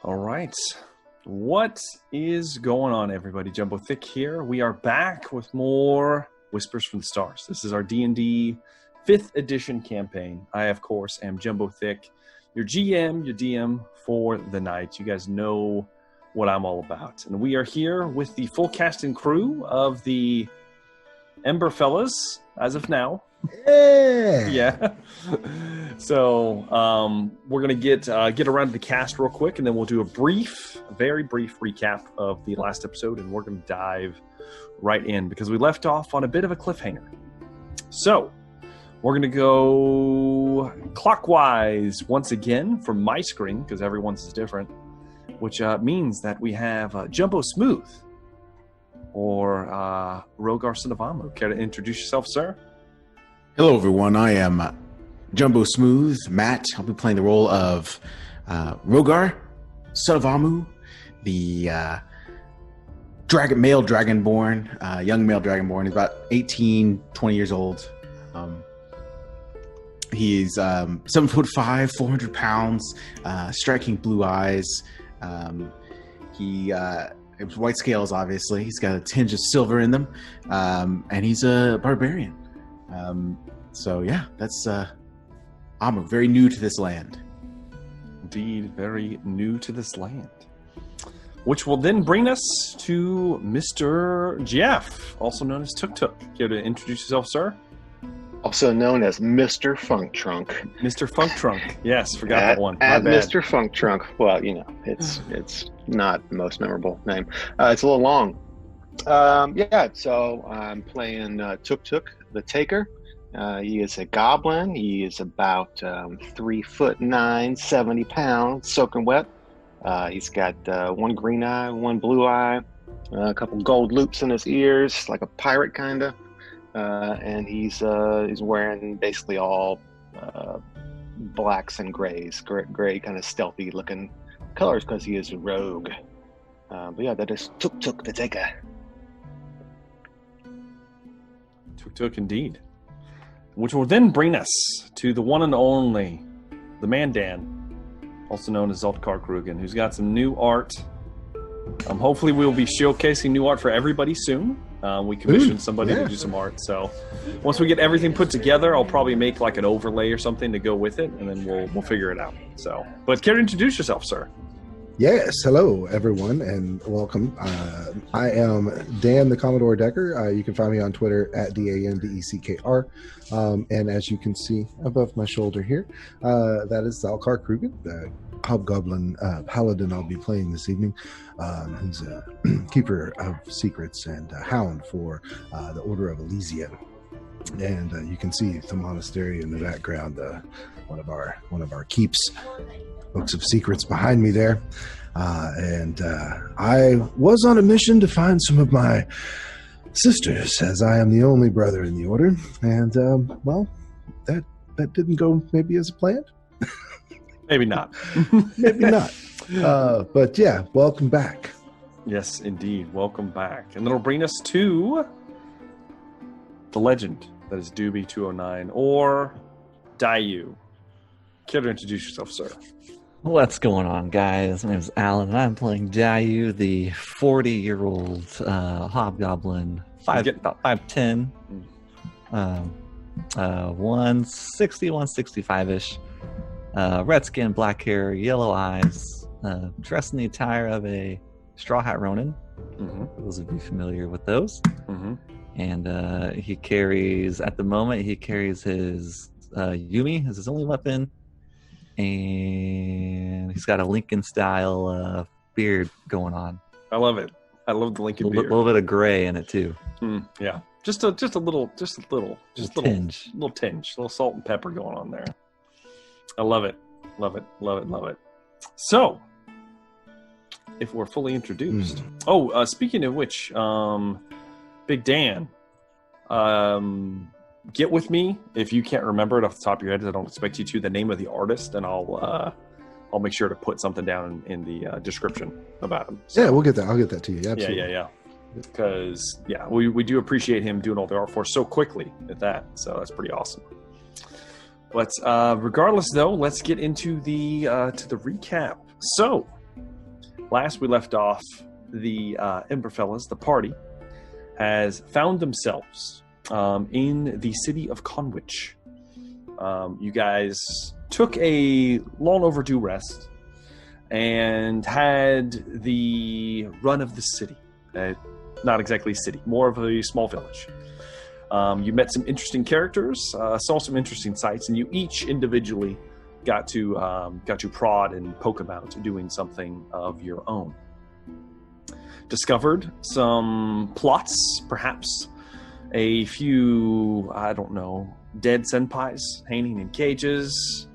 All right. What is going on, everybody? Jumbo Thick here. We are back with more Whispers from the Stars. This is our D&D 5th edition campaign. I, of course, am Jumbo Thick, your GM, your DM for the night. You guys know what I'm all about. And we are here with the full cast and crew of the Emberfellas, as of now. Yeah. So we're gonna get around to the cast real quick, and then we'll do a very brief recap of the last episode, and we're gonna dive right in because we left off on a bit of a cliffhanger. So we're gonna go clockwise once again from my screen because everyone's is different, which means that we have Jumbo Smooth or Rogar Sonavamu. Care to introduce yourself, sir? Hello, everyone. I am Jumbo Smooth, Matt. I'll be playing the role of Rogar Sonavamu, the male dragonborn, young male dragonborn. He's about 18, 20 years old. He's 7'5", 400 pounds, striking blue eyes. He has white scales, obviously. He's got a tinge of silver in them, and he's a barbarian. So yeah, that's I'm very new to this land. Indeed, very new to this land. Which will then bring us to Mr. Jeff, also known as Tuk Tuk. Care to introduce yourself, sir? Also known as Mr. Funk Trunk. Mr. Funk Trunk. Yes, forgot that one. At Mr. Funk Trunk. Well, you know, it's not the most memorable name. It's a little long. So I'm playing Tuk Tuk, the Taker. He is a goblin. He is about 3'9", 70 pounds, soaking wet. He's got one green eye, one blue eye, a couple gold loops in his ears, like a pirate kind of. And he's wearing basically all blacks and grays, gray kind of stealthy looking colors because he is a rogue. But yeah, that is Tuk Tuk, the Taker. Tuk Tuk, indeed. Which will then bring us to the one and only, the Mandan, also known as Zoltkar Krugen, who's got some new art. Hopefully we'll be showcasing new art for everybody soon. We commissioned somebody to do some art, so once we get everything put together, I'll probably make like an overlay or something to go with it, and then we'll figure it out. So, but care to introduce yourself, sir? Yes, hello everyone and welcome. I am Dan the Commodore Decker. You can find me on Twitter at DanDeckr. And as you can see above my shoulder here, that is Zoltkar Krugen, the hobgoblin paladin I'll be playing this evening. He's a keeper of secrets and a hound for the Order of Elysium. And you can see the monastery in the background, one of our keeps. Books of secrets behind me there. And I was on a mission to find some of my sisters, as I am the only brother in the order. And, well, that didn't go maybe as planned. Maybe not. Maybe not. But yeah, welcome back. Yes, indeed. Welcome back. And that'll bring us to the legend that is Doobie 209, or Dayu. Care to introduce yourself, sir? What's going on, guys? My name is Alan, and I'm playing Dayu, the 40-year-old hobgoblin, about 5'10", 160, 165-ish, red skin, black hair, yellow eyes, dressed in the attire of a straw hat Ronin. Mm-hmm. Those would be familiar with those. Mm-hmm. And he carries his Yumi as his only weapon. And he's got a Lincoln-style beard going on. I love it. I love the Lincoln beard. A little bit of gray in it too. Yeah, just a little tinge, little salt and pepper going on there. I love it. So, if we're fully introduced. Speaking of which, Big Dan, get with me if you can't remember it off the top of your head. I don't expect you to. The name of the artist, and I'll make sure to put something down in the description about him. So, yeah, we'll get that. I'll get that to you. Absolutely. Yeah. Because we do appreciate him doing all the art for us so quickly at that. So that's pretty awesome. But regardless, though, let's get into the recap. So last we left off, the Emberfellas, the party, has found themselves in the city of Conwich. You guys took a long overdue rest and had the run of the city. Not exactly a city, more of a small village. You met some interesting characters, saw some interesting sights, and you each individually got to prod and poke about doing something of your own. Discovered some plots, perhaps a few, I don't know, dead senpais hanging in cages.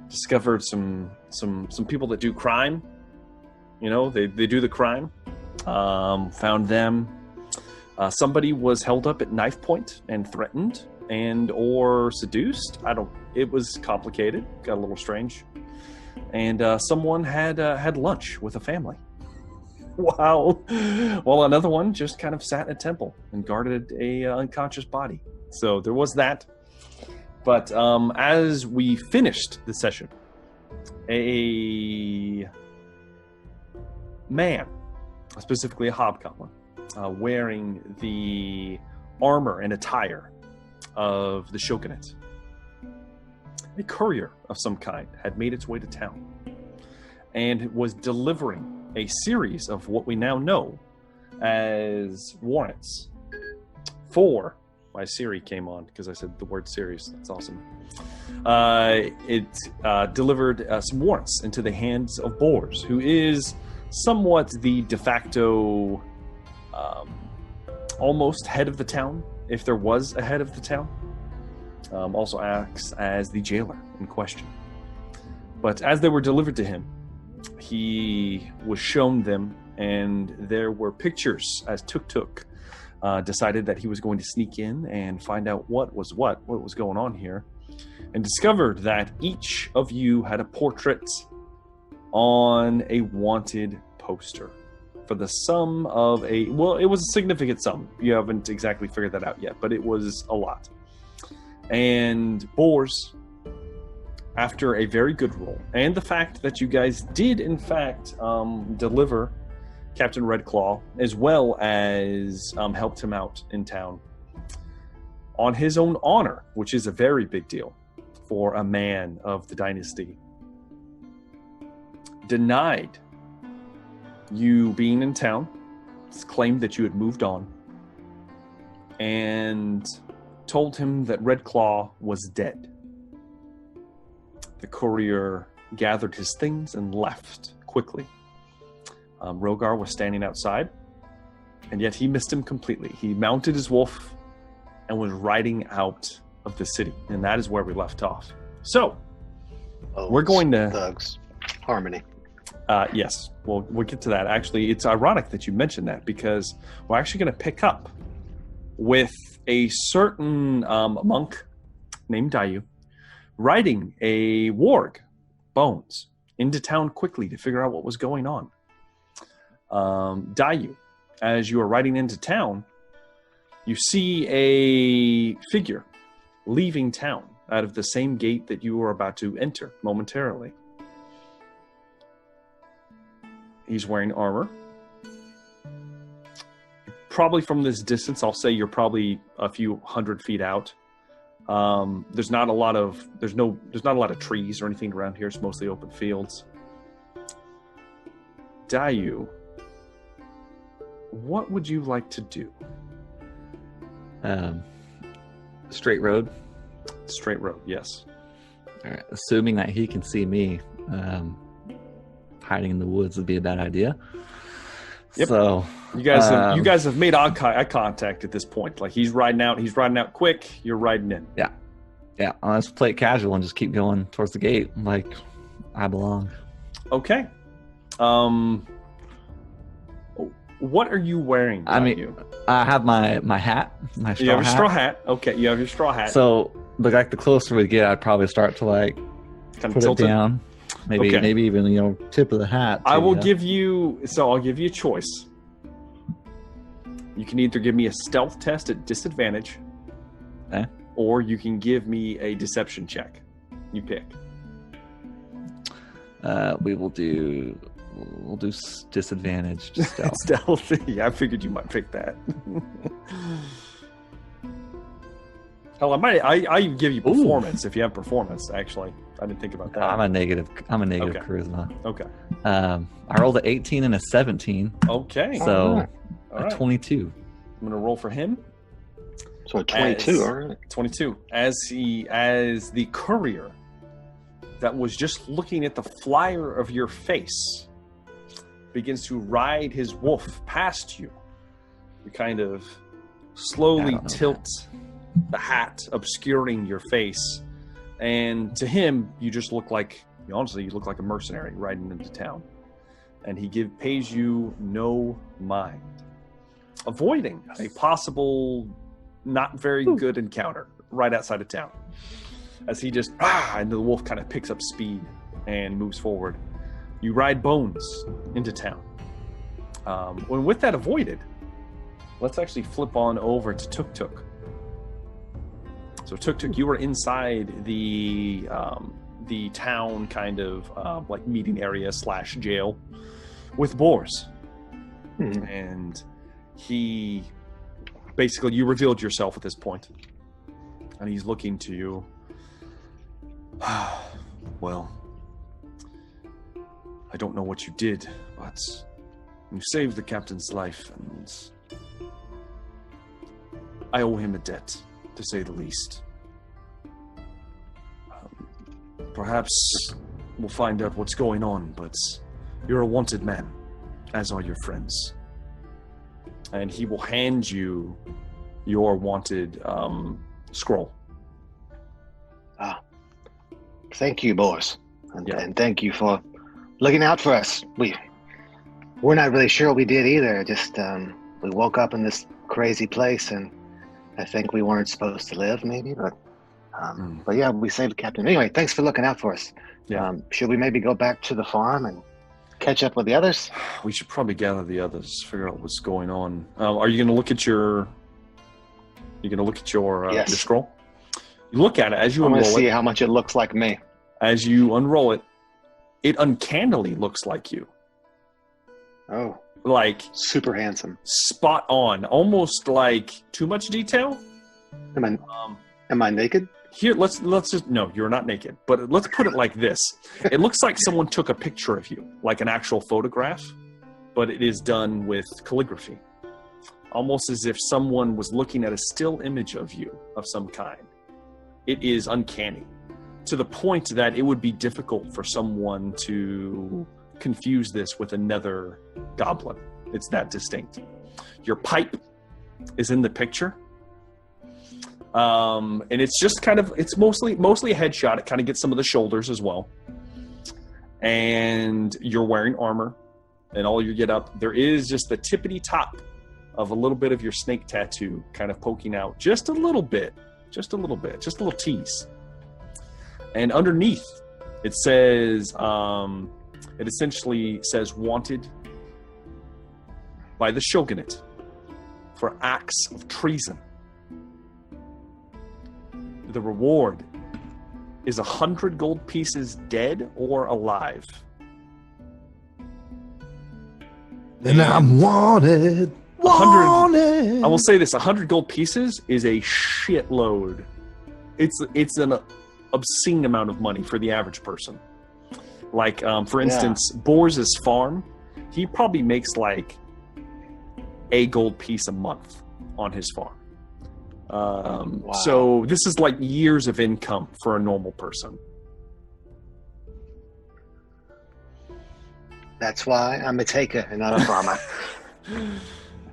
Discovered some people that do crime. You know, they do the crime. Found them. Somebody was held up at knife point and threatened and or seduced. It was complicated, got a little strange. And someone had lunch with a family. Wow. While another one just kind of sat in a temple and guarded a unconscious body. So there was that. But as we finished the session, a man, specifically a hobgoblin, wearing the armor and attire of the shogunate, a courier of some kind, had made its way to town and was delivering a series of what we now know as warrants for... My Siri came on because I said the word series. That's awesome. It delivered some warrants into the hands of Bors, who is somewhat the de facto almost head of the town, if there was a head of the town. Also acts as the jailer in question. But as they were delivered to him, he was shown them, and there were pictures as Tuk decided that he was going to sneak in and find out what was going on here, and discovered that each of you had a portrait on a wanted poster for the sum of it was a significant sum. You haven't exactly figured that out yet, but it was a lot. And Bors, after a very good roll, and the fact that you guys did in fact deliver Captain Redclaw, as well as helped him out in town on his own honor, which is a very big deal for a man of the dynasty, denied you being in town, claimed that you had moved on, and told him that Redclaw was dead. The courier gathered his things and left quickly. Rogar was standing outside, and yet he missed him completely. He mounted his wolf and was riding out of the city, and that is where we left off. So, we're going to... Thugs. Harmony. Yes, we'll get to that. Actually, it's ironic that you mentioned that, because we're actually going to pick up with a certain monk named Dayu riding a warg, Bones, into town quickly to figure out what was going on. Dayu, as you are riding into town, you see a figure leaving town out of the same gate that you were about to enter momentarily. He's wearing armor. Probably from this distance, I'll say you're probably a few hundred feet out. There's not a lot of trees or anything around here. It's mostly open fields. Dayu, what would you like to do? Straight road. Straight road, yes. All right. Assuming that he can see me, hiding in the woods would be a bad idea. Yep. So you guys have made eye contact at this point. Like he's riding out quick. You're riding in. Yeah. Let's play it casual and just keep going towards the gate like I belong. Okay. What are you wearing? I have my hat, my straw hat. You have your straw hat. Okay, you have your straw hat. So, like the closer we get, I'd probably start to like kind put of tilt it down. Maybe even tip of the hat. I'll give you a choice. You can either give me a stealth test at disadvantage, or you can give me a deception check. You pick. We will do We'll do disadvantage. Stealth. Stealthy. I figured you might pick that. Hell, I give you performance if you have performance. Actually, I didn't think about that. I'm a negative Okay. charisma. Okay. I rolled an 18 and a 17. Okay. So All right. 22. I'm gonna roll for him. So 22, all right. 22. As the courier that was just looking at the flyer of your face begins to ride his wolf past you. You kind of slowly tilt the hat, obscuring your face. And to him, you just look like, honestly, you look like a mercenary riding into town. And he pays you no mind, avoiding a possible not very good encounter right outside of town. As he just, and the wolf kind of picks up speed and moves forward. You ride Bones into town. When with that avoided, let's actually flip on over to Tuk Tuk. So Tuk Tuk, you were inside the town kind of like meeting area / jail with Boars. And he basically, you revealed yourself at this point. And he's looking to you. Well, I don't know what you did, but you saved the captain's life, and I owe him a debt, to say the least. Perhaps we'll find out what's going on, but you're a wanted man, as are your friends. And he will hand you your wanted scroll. Thank you, boys. Yeah. And thank you for looking out for us. We're not really sure what we did either. Just we woke up in this crazy place, and I think we weren't supposed to live, maybe. But yeah, we saved the captain. Anyway, thanks for looking out for us. Yeah. Should we maybe go back to the farm and catch up with the others? We should probably gather the others, figure out what's going on. Are you going to look at your? You're going to look at your Yes. your scroll. You look at it as you I want unroll to see it. how much it looks like me. As you unroll it, it uncannily looks like you. Oh, Like super handsome. spot on, almost like too much detail. Am I naked? Here, let's just no, you're not naked. But let's put it like this: it looks like someone took a picture of you, like an actual photograph, but it is done with calligraphy, almost as if someone was looking at a still image of you of some kind. It is uncanny, to the point that it would be difficult for someone to confuse this with another goblin. It's that distinct. Your pipe is in the picture. And it's just kind of, it's mostly a headshot. It kind of gets some of the shoulders as well. And you're wearing armor and all your get up. There is just the tippity top of a little bit of your snake tattoo kind of poking out just a little bit, just a little tease. And underneath it says, it essentially says wanted by the shogunate for acts of treason. The reward is 100 gold pieces dead or alive. And I'm wanted. 100. I will say this: 100 gold pieces is a shitload. It's an obscene amount of money for the average person. Like, for instance, Bors's farm, he probably makes like a gold piece a month on his farm. Wow. So this is like years of income for a normal person. That's why I'm a taker and not a farmer.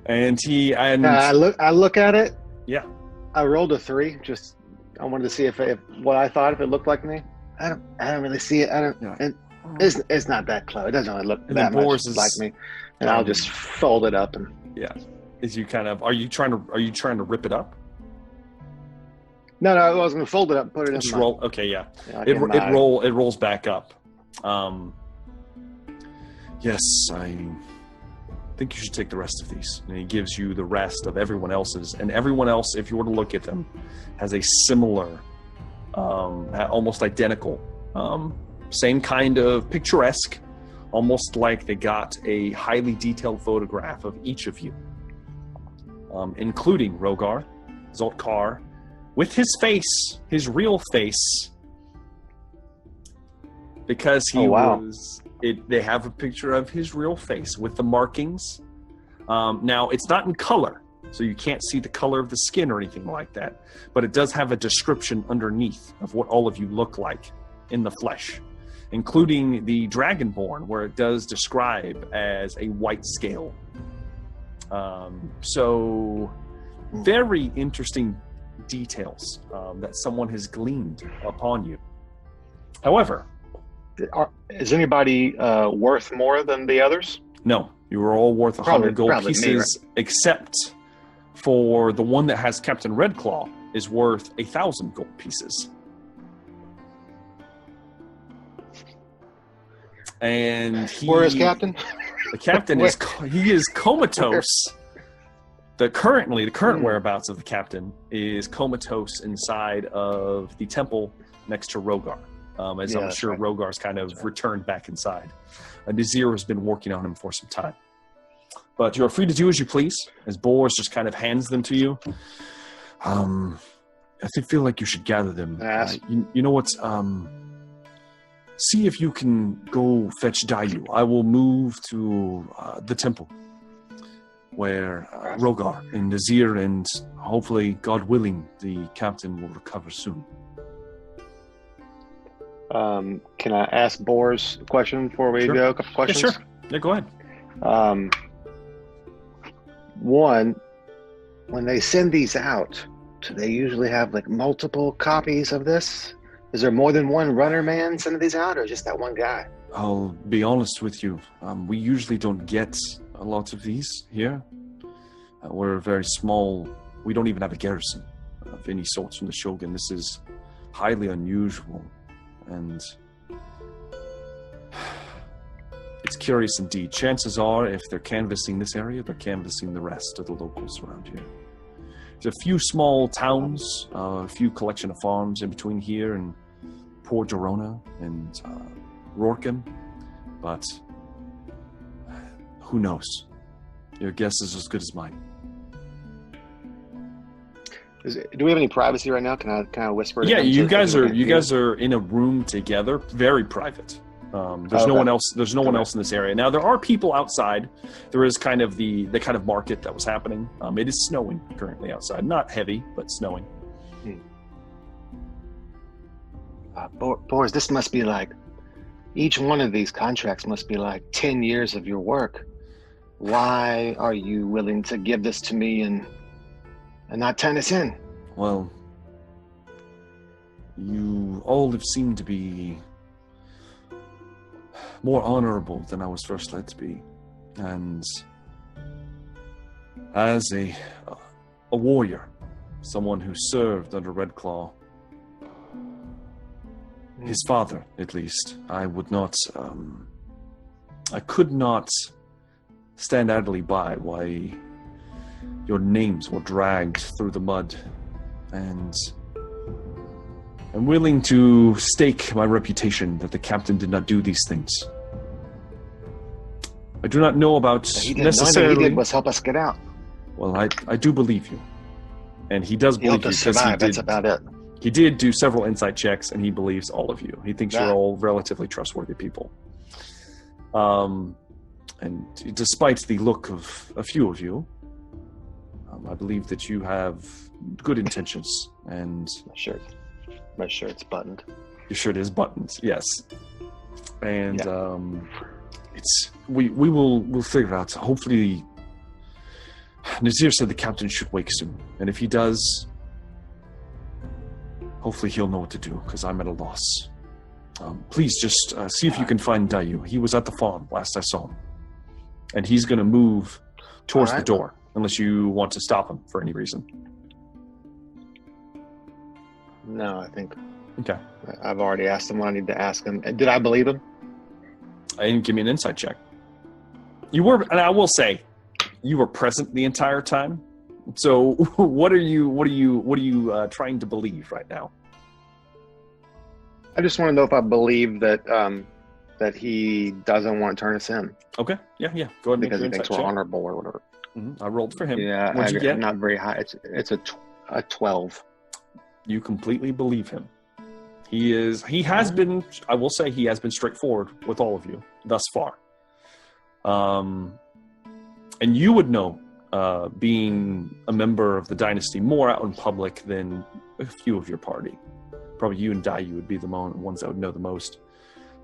And I look at it. Yeah. I rolled a 3. Just I wanted to see if what I thought, if it looked like me. I don't really see it. It's not that close. It doesn't really look And that then much Boris is- like me. And I'll just fold it up and. Yeah. Is you kind of are you trying to rip it up? No, I was going to fold it up, and put it in Just my. roll. Okay, yeah. Like It in my- rolls back up. Yes, I think you should take the rest of these. And he gives you the rest of everyone else's, and everyone else, if you were to look at them, has a similar, almost identical, same kind of picturesque, almost like they got a highly detailed photograph of each of you, including Rogar, Zoltkar, with his face, his real face, because he was. They have a picture of his real face with the markings. Now, it's not in color, so you can't see the color of the skin or anything like that, but it does have a description underneath of what all of you look like in the flesh, including the Dragonborn, where it does describe as a white scale. So, very interesting details that someone has gleaned upon you. However, is anybody worth more than the others? No, you were all worth 100 gold pieces, me, right? Except for the one that has Captain Redclaw is worth 1,000 gold pieces. And where is Captain? The captain is comatose. The current whereabouts of the captain is comatose inside of the temple next to Rogar. As I'm sure Rogar's kind of returned back inside. Nazir has been working on him for some time. But you're free to do as you please, as Boris just kind of hands them to you. I feel like you should gather them. You know what? See if you can go fetch Dayu. I will move to the temple, where Rogar and Nazir and hopefully, God willing, the captain will recover soon. Can I ask Boris a question before we go? A couple questions? Yeah, sure. Yeah, go ahead. One, when they send these out, do they usually have like multiple copies of this? Is there more than one runner man sending these out, or just that one guy? I'll be honest with you. We usually don't get a lot of these here. We're very small. We don't even have a garrison of any sorts from the Shogun. This is highly unusual. And it's curious indeed. Chances are, if they're canvassing this area, they're canvassing the rest of the locals around here. There's a few small towns, a few collection of farms in between here and Port Girona and Rorken, but who knows? Your guess is as good as mine. Do we have any privacy right now? Can I whisper? Yeah, you guys are in a room together, very private. There's no one else. There's no one else in this area. Now there are people outside. There is kind of the kind of market that was happening. It is snowing currently outside, not heavy, but snowing. Boris, this must be like each one of these contracts must be like 10 years of your work. Why are you willing to give this to me and not turn us in? Well, you all have seemed to be more honorable than I was first led to be. And as a warrior, someone who served under Redclaw, his father, at least, I could not stand idly by why your names were dragged through the mud, and I'm willing to stake my reputation that the captain did not do these things. I do not know about necessarily. All he did was help us get out. Well, I do believe you, and he does believe you because he did. That's about it. He did do several insight checks, and he believes all of you. He thinks you're all relatively trustworthy people. And despite the look of a few of you, I believe that you have good intentions. And my shirt's buttoned. Your shirt is buttoned, yes. And we'll figure it out. Hopefully, Nazir said the captain should wake soon, and if he does, hopefully he'll know what to do, because I'm at a loss. Please just see if you can find Dayu. He was at the farm last I saw him, and he's going to move towards the door, unless you want to stop him for any reason. No, I think. Okay. I've already asked him what I need to ask him. Did I believe him? I didn't give me an insight check. You were, and I will say, you were present the entire time. So, what are you trying to believe right now? I just want to know if I believe that that he doesn't want to turn us in Okay. Yeah. Go ahead and make because your he thinks insight we're check. honorable or whatever. I rolled for him. Yeah, What'd you get? not very high. It's a 12. You completely believe him. He has been, I will say, he has been straightforward with all of you thus far. And you would know, being a member of the dynasty, more out in public than a few of your party. Probably you and Dayu would be the ones that would know the most.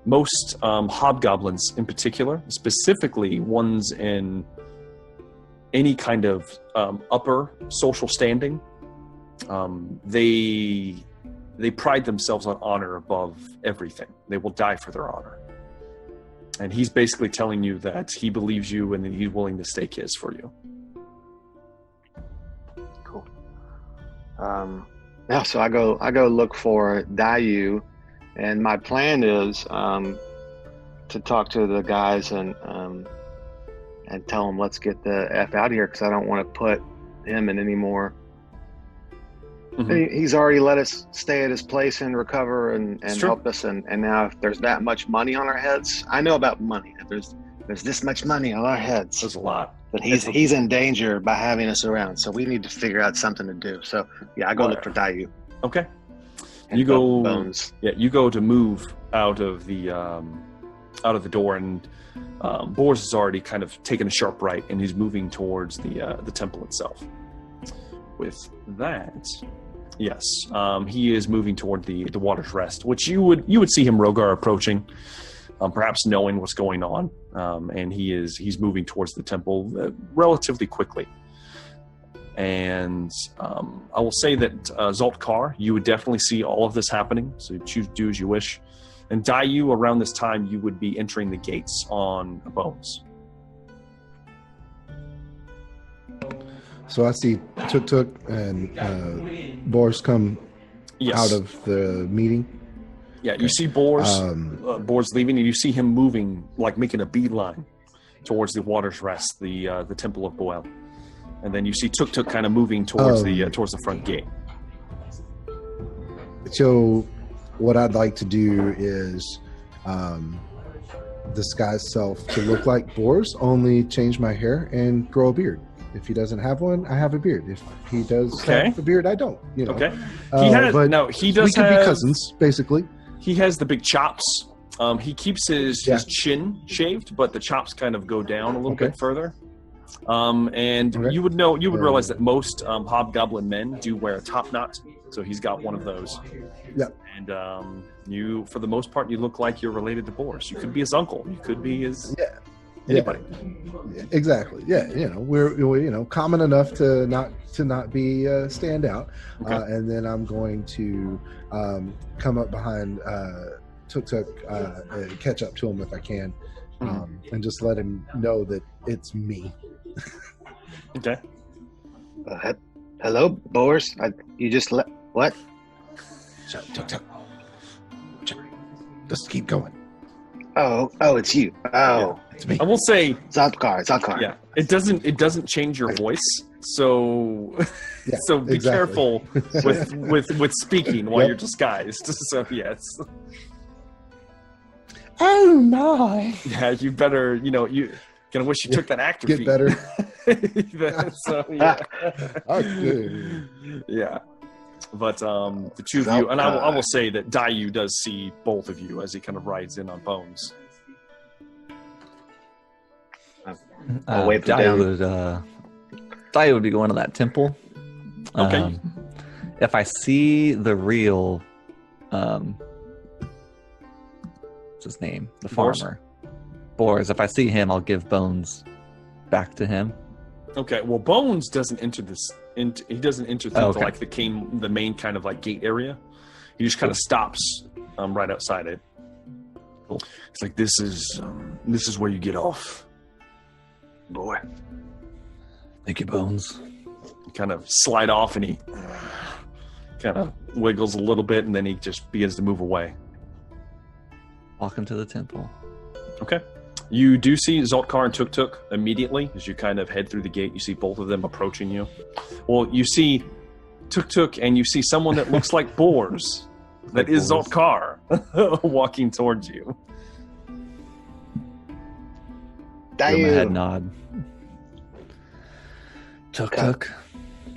Most hobgoblins in particular, specifically ones in any kind of upper social standing, they pride themselves on honor above everything. They will die for their honor. And he's basically telling you that he believes you and that he's willing to stake his for you. Cool. Yeah, so I go look for Dayu, and my plan is to talk to the guys and tell them let's get the F out of here, because I don't want to put him in any more. He's already let us stay at his place and recover and help us, and now if there's that much money on our heads, I know about money. If there's this much money on our heads, There's a lot. but he's in danger by having us around. So we need to figure out something to do. So yeah, I go look for Dayu. Okay. And You go Bones. Yeah, you go to move out of the door, and Boris has already kind of taken a sharp right, and he's moving towards the temple itself. With that, yes, he is moving toward the Water's Rest, which you would see him, Rogar, approaching, perhaps knowing what's going on, and he's moving towards the temple relatively quickly. And I will say that Zoltkar, you would definitely see all of this happening, so do as you wish. And Dayu, around this time, you would be entering the gates on Bones. So I see Tuk and Boris come out of the meeting. Yeah, you see Boris leaving, and you see him moving, like making a beeline towards the Water's Rest, the Temple of Boel. And then you see Tuk kind of moving towards the front gate. So what I'd like to do is disguise self to look like Boris, only change my hair and grow a beard. If he doesn't have one, I have a beard. If he does have a beard, I don't. You know. Okay. He does. We could be cousins, basically. He has the big chops. He keeps his chin shaved, but the chops kind of go down a little bit further. You would realize that most hobgoblin men do wear a top knot, so he's got one of those. Yeah. And you, for the most part, you look like you're related to Boris. You could be his uncle. You could be his anybody. Yeah. Exactly. Yeah. We're common enough to not be stand out. Okay. And then I'm going to come up behind Tuk and catch up to him if I can, and just let him know that it's me. Okay. Hello, Boris. You just what? Shut, Tuk. Just keep going. Oh, it's you. Oh, yeah, it's me. I will say, Zoltkar. Yeah, it doesn't change your voice. So, so be careful with speaking while you're disguised. So yes. Oh my! Yeah, you better. You gonna wish you took that actor. Get feat. better. So yeah. Okay. Yeah. But the two of you, and I will say that Dayu does see both of you as he kind of rides in on Bones. I'll wave down. Dayu would be going to that temple. Okay. If I see the real, what's his name? The farmer. Boris. If I see him, I'll give Bones back to him. Okay. Well, Bones doesn't enter this. He doesn't enter through like the main kind of like gate area. He just kind of stops right outside it. Cool. It's like this is where you get off, boy. Thank you, Bones. You kind of slide off, and he kind of wiggles a little bit, and then he just begins to move away. Walk into the temple. Okay. You do see Zoltkar and Tuk immediately as you kind of head through the gate. You see both of them approaching you. Well, you see Tuk and you see someone that looks like Boars. That is Zoltkar walking towards you. Give him a head nod. Tuk.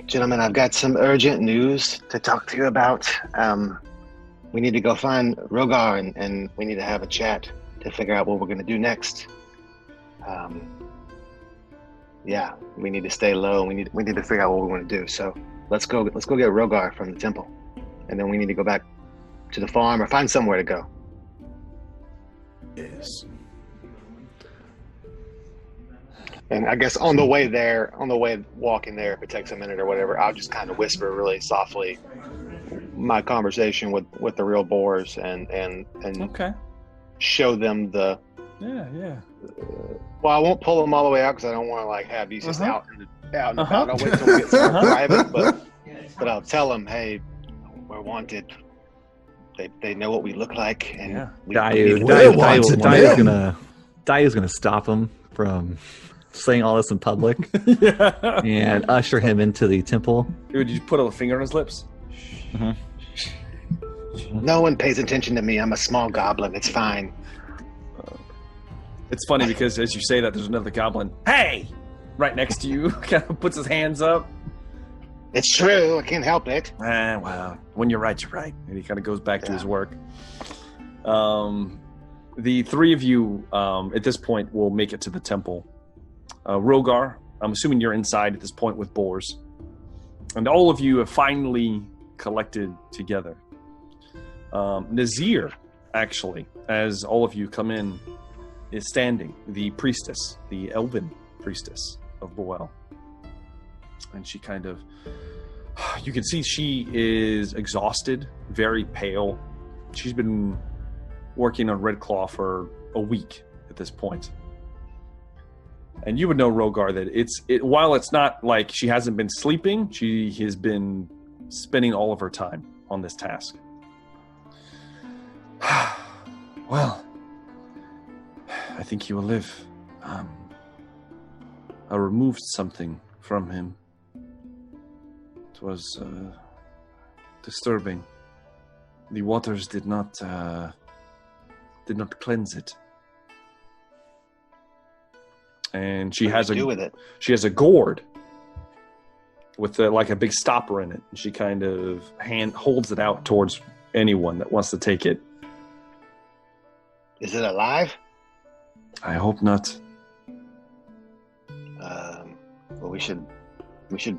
Gentlemen, I've got some urgent news to talk to you about. We need to go find Rogar, and we need to have a chat to figure out what we're going to do next. Yeah, we need to stay low. We need to figure out what we want to do. So let's go get Rogar from the temple, and then we need to go back to the farm or find somewhere to go. Yes. And I guess on the way walking there, if it takes a minute or whatever, I'll just kind of whisper really softly my conversation with the real boars and Okay. show them the. Yeah. Well, I won't pull them all the way out because I don't want to like have these just out and about. I'll wait till we get somewhere private, but I'll tell them, hey, we're wanted. They know what we look like, and Dayu's gonna stop him from saying all this in public Yeah. and usher him into the temple. Dude, you put a finger on his lips? No one pays attention to me. I'm a small goblin. It's fine. It's funny because as you say that, there's another goblin. Hey! Right next to you, kind of puts his hands up. It's true. I can't help it. Well, when you're right, you're right. And he kind of goes back to his work. The three of you, at this point, will make it to the temple. Rogar, I'm assuming you're inside at this point with boars. And all of you have finally collected together. Nazir, actually, as all of you come in, is standing, the priestess, the elven priestess of Boel. And she kind of, you can see she is exhausted, very pale. She's been working on Red Claw for a week at this point. And you would know, Rogar, that while it's not like she hasn't been sleeping, she has been spending all of her time on this task. Well, I think he will live. I removed something from him. It was disturbing. The waters did not cleanse it. And she has a gourd with like a big stopper in it. And she kind of holds it out towards anyone that wants to take it. Is it alive? I hope not. Well, we should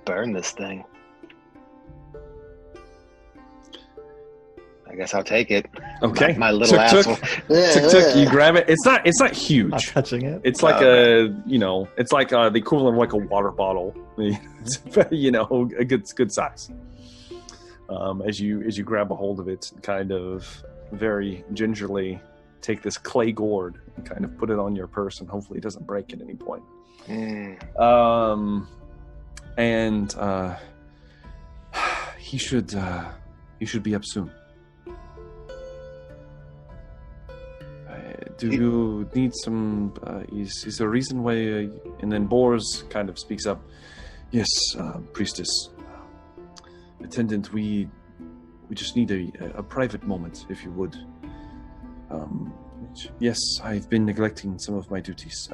burn this thing. I guess I'll take it. Okay. My little asshole. Tuk, you grab it. It's not huge. Not touching it. It's like it's like the equivalent of like a water bottle. It's, a good size. As you grab a hold of it, kind of very gingerly take this clay gourd and kind of put it on your purse, and hopefully it doesn't break at any point. He should be up soon. Do you need some? Is there a reason why? And then Boris kind of speaks up. Yes, priestess, attendant. We just need a private moment, if you would. Yes, I've been neglecting some of my duties.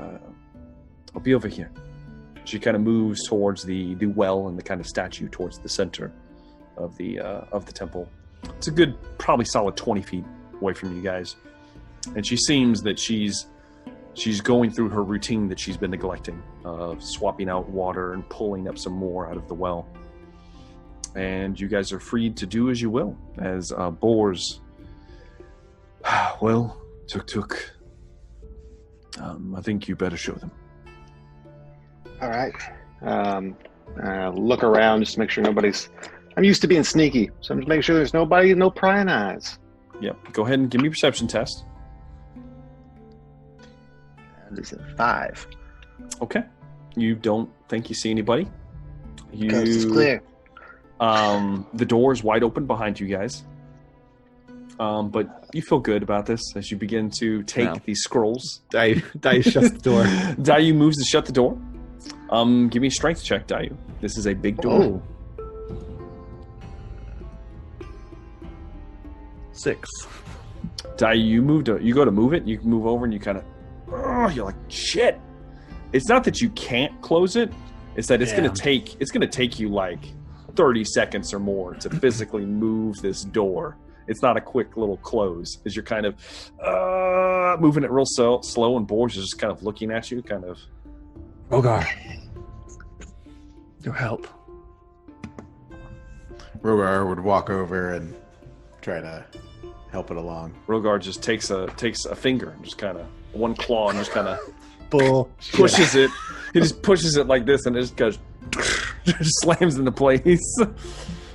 I'll be over here. She kind of moves towards the well and the kind of statue towards the center of the temple. It's a good, probably solid 20 feet away from you guys. And she seems that she's going through her routine that she's been neglecting of swapping out water and pulling up some more out of the well. And you guys are free to do as you will. As boars, well, Tuk. I think you better show them. All right. Look around just to make sure nobody's. I'm used to being sneaky, so I'm just making sure there's nobody, no prying eyes. Yep. Go ahead and give me a perception test. That is a 5. Okay. You don't think you see anybody. Coast is clear. The door is wide open behind you guys. But you feel good about this as you begin to take these scrolls. Dayu shuts the door. Dayu moves to shut the door. Give me a strength check, Dayu. This is a big door. 6. Dayu, you go to move it. You move over and you kind of, you're like, shit. it's not that you can't close it. It's that it's going to take you like 30 seconds or more to physically move this door. It's not a quick little close. As you're kind of moving it real slow, and Boris is just kind of looking at you, kind of. Rogar, your help. Rogar would walk over and try to help it along. Rogar just takes a finger and just kind of one claw and just kind of pushes it. He just pushes it like this, and it just goes, just slams into place.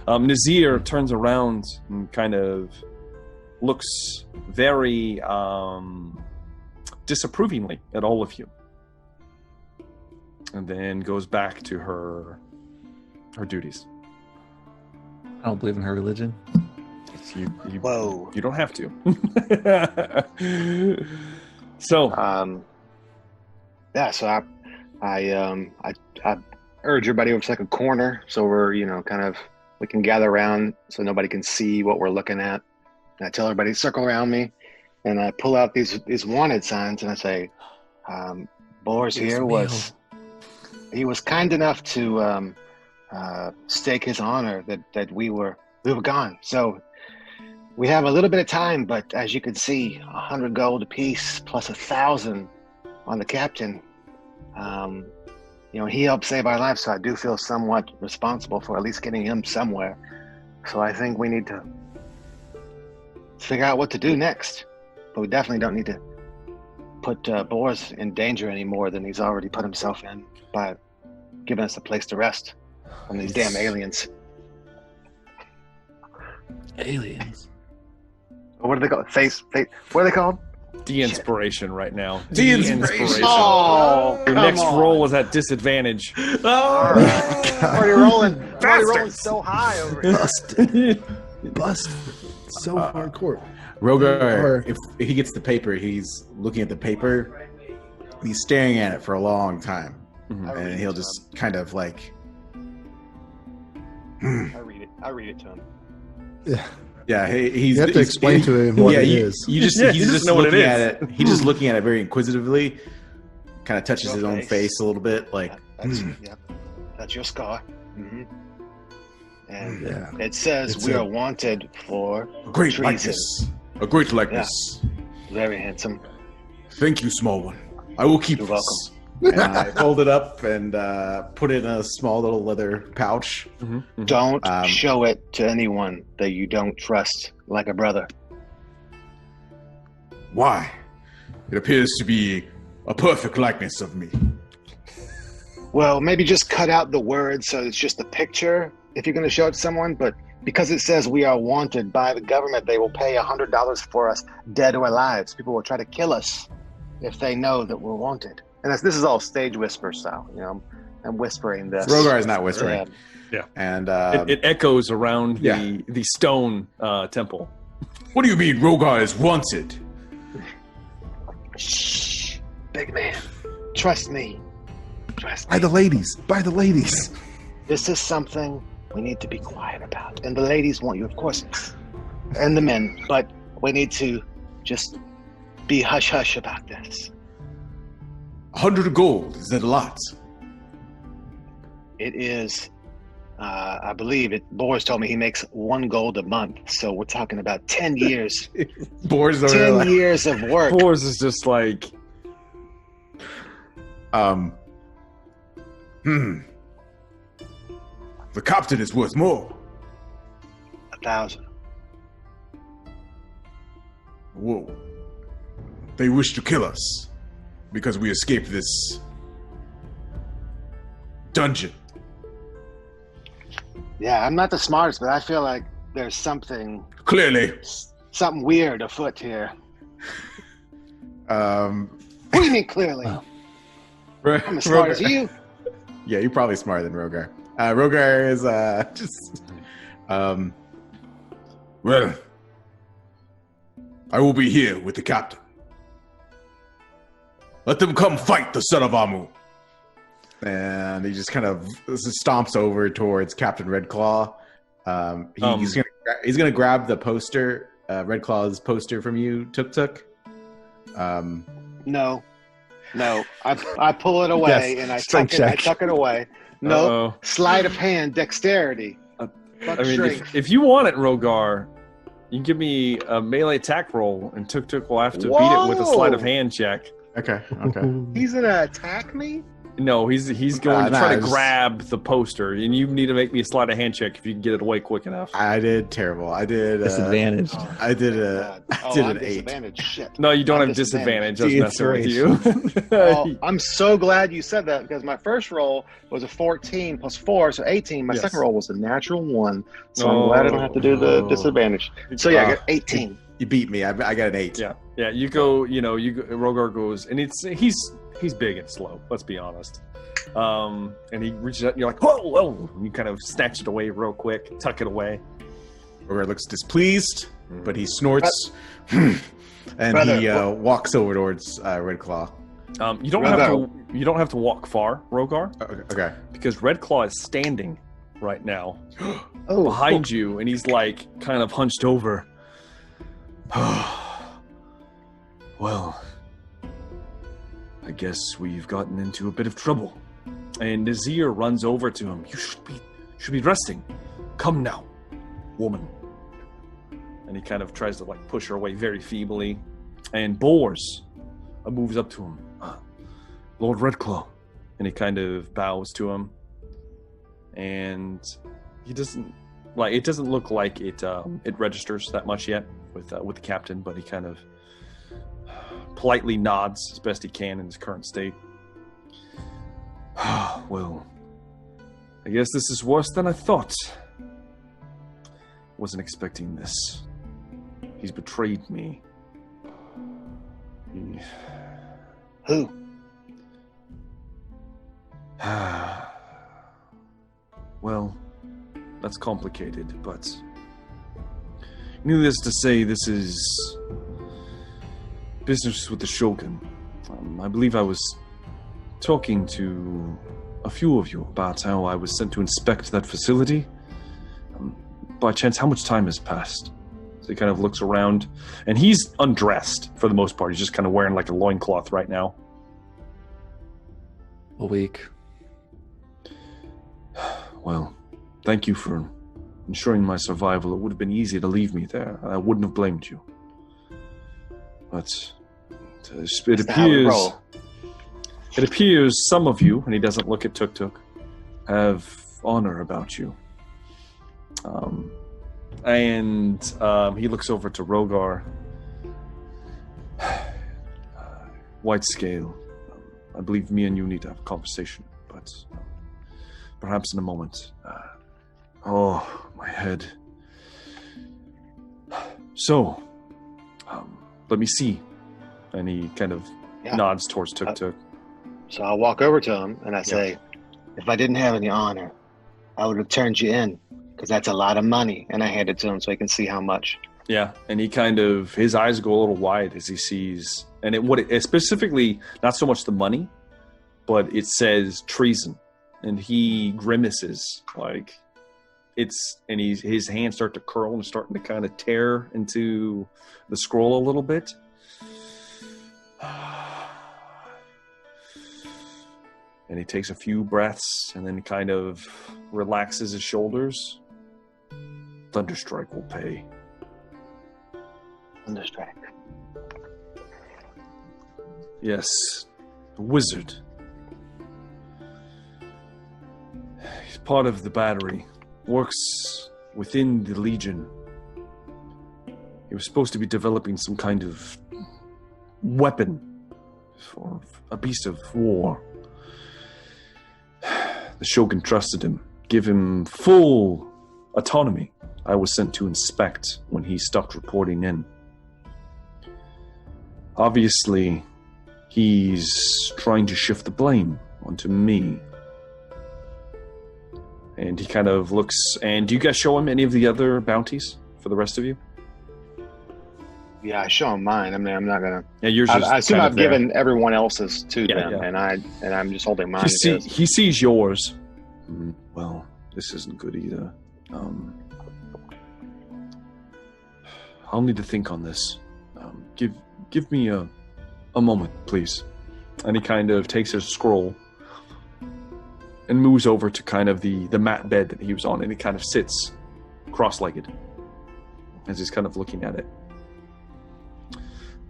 Nazir turns around and kind of looks very disapprovingly at all of you, and then goes back to her duties. I don't believe in her religion. Whoa! You don't have to. So, So I urge everybody over to like a corner, so we're we can gather around, so nobody can see what we're looking at. And I tell everybody to circle around me, and I pull out these wanted signs, and I say, Boris here was kind enough to stake his honor that we were gone. So we have a little bit of time, but as you can see, 100 gold apiece plus 1,000 on the captain. He helped save our lives, so I do feel somewhat responsible for at least getting him somewhere. So I think we need to figure out what to do next. But we definitely don't need to put Boris in danger any more than he's already put himself in by giving us a place to rest from these damn aliens. Aliens? What are they called? What are they called? De-inspiration right now. De-inspiration. Oh, your next roll was at disadvantage. All right. Already rolling so high over here. Bust. So hardcore. Rogar, if he gets the paper, he's looking at the paper. He's staring at it for a long time. Mm-hmm. And he'll just kind of like... I read it to him. Yeah. Yeah, he's... You have to explain to him what it is. He's just know what looking it at is. it. He's just looking at it very inquisitively. Kind of touches his own face a little bit, like... That's your scar. Mm-hmm. And Yeah. it says we are wanted for A great treason. likeness. A great likeness. Very handsome. Thank you, small one. I will keep You're this. And I fold it up and put it in a small little leather pouch. Mm-hmm. Don't show it to anyone that you don't trust like a brother. Why? It appears to be a perfect likeness of me. Well, maybe just cut out the words so it's just a picture if you're going to show it to someone, but because it says we are wanted by the government, they will pay $100 for us, dead or alive. So people will try to kill us if they know that we're wanted. And this is all stage whisper style, I'm whispering this. Rogar is not whispering. Yeah. And It echoes around the stone temple. what do you mean Rogar is wanted? Shh, big man. Trust me. By the ladies. This is something we need to be quiet about. And the ladies want you, of course, and the men. But we need to just be hush-hush about this. 100 gold, is that a lot? It is, I believe it. Boris told me he makes 1 gold a month. So we're talking about 10 years. Boris 10 years of work. Boris is just like... The captain is worth more. 1,000. Whoa. They wish to kill us because we escaped this dungeon. Yeah, I'm not the smartest, but I feel like there's something Clearly. weird afoot here. What What do you mean clearly? I'm as smart as you. Yeah, you're probably smarter than Rogar. Rogar is just... Well, I will be here with the captain. Let them come fight the son of Amu. And he just kind of stomps over towards Captain Redclaw. He's gonna grab the poster, Redclaw's poster from you, Tuk Tuk. No. No, I pull it away Yes, and I strength tuck it away. No, Uh-oh. sleight of hand, dexterity. I Fuck mean, strength. if you want it, Rogar, you can give me a melee attack roll, and Tuk Tuk will have to beat it with a sleight of hand check. Okay. He's gonna attack me? No, he's going to try to just- grab the poster, and you need to make me a sleight of hand check if you can get it away quick enough. I did terrible. I did Disadvantage. I did God. I did I'm an 8. disadvantaged. Shit. No, you don't I'm have disadvantage. I was messing with you. Oh, I'm so glad you said that because my first roll was a 14 plus 4, so 18. My Yes. second roll was a natural 1, so I'm glad I don't have to do the disadvantage. So yeah, I got 18. You beat me. I got an 8. Yeah. You go. Rogar goes, and he's big and slow. Let's be honest. And he reaches out, and you're like, whoa, and you kind of snatch it away real quick, tuck it away. Rogar looks displeased, but he snorts, and Brother, he walks over towards Red Claw. You don't have to walk far, Rogar, Okay. because Red Claw is standing right now Oh, behind you, and he's like kind of hunched over. Well, I guess we've gotten into a bit of trouble. And Nazir runs over to him. You should be resting. Come now, woman. And he kind of tries to like push her away very feebly. And Bors moves up to him. Lord Redclaw. And he kind of bows to him. And he doesn't it doesn't look like it registers that much yet with the captain, but he kind of politely nods as best he can in his current state. Well, I guess this is worse than I thought. Wasn't expecting this. He's betrayed me. Who? Well, that's complicated, but needless to say, this is business with the Shogun. I believe I was talking to a few of you about how I was sent to inspect that facility. By chance, how much time has passed? So he kind of looks around, and he's undressed for the most part. He's just kind of wearing like a loincloth right now. A week. Well, thank you for ensuring my survival. It would have been easy to leave me there. I wouldn't have blamed you. But it appears some of you, and he doesn't look at Tuk Tuk, have honor about you. And he looks over to Rogar. White Scale. I believe me and you need to have a conversation, but perhaps in a moment. Oh, my head. So, let me see. And he kind of nods towards Tuk Tuk. So I walk over to him and I say, if I didn't have any honor, I would have turned you in because that's a lot of money. And I hand it to him so he can see how much. Yeah, and he kind of, his eyes go a little wide as he sees, and it specifically, not so much the money, but it says treason. And he grimaces like and his hands start to curl and starting to kind of tear into the scroll a little bit. And he takes a few breaths and then kind of relaxes his shoulders. Thunderstrike will pay. Thunderstrike. Yes, the wizard. He's part of the battery. Works within the Legion. He was supposed to be developing some kind of weapon for a beast of war. The Shogun trusted him, give him full autonomy. I was sent to inspect when he stopped reporting in. Obviously, he's trying to shift the blame onto me. And he kind of looks, and do you guys show him any of the other bounties for the rest of you? Yeah, I show him mine. I mean, I'm not gonna. Yeah, yours. I assume kind I've of there. given everyone else's to them, yeah. and I'm just holding mine. He sees yours. Well, this isn't good either. I'll need to think on this. Give me a moment, please. And he kind of takes his scroll and moves over to kind of the mat bed that he was on, and he kind of sits cross-legged as he's kind of looking at it.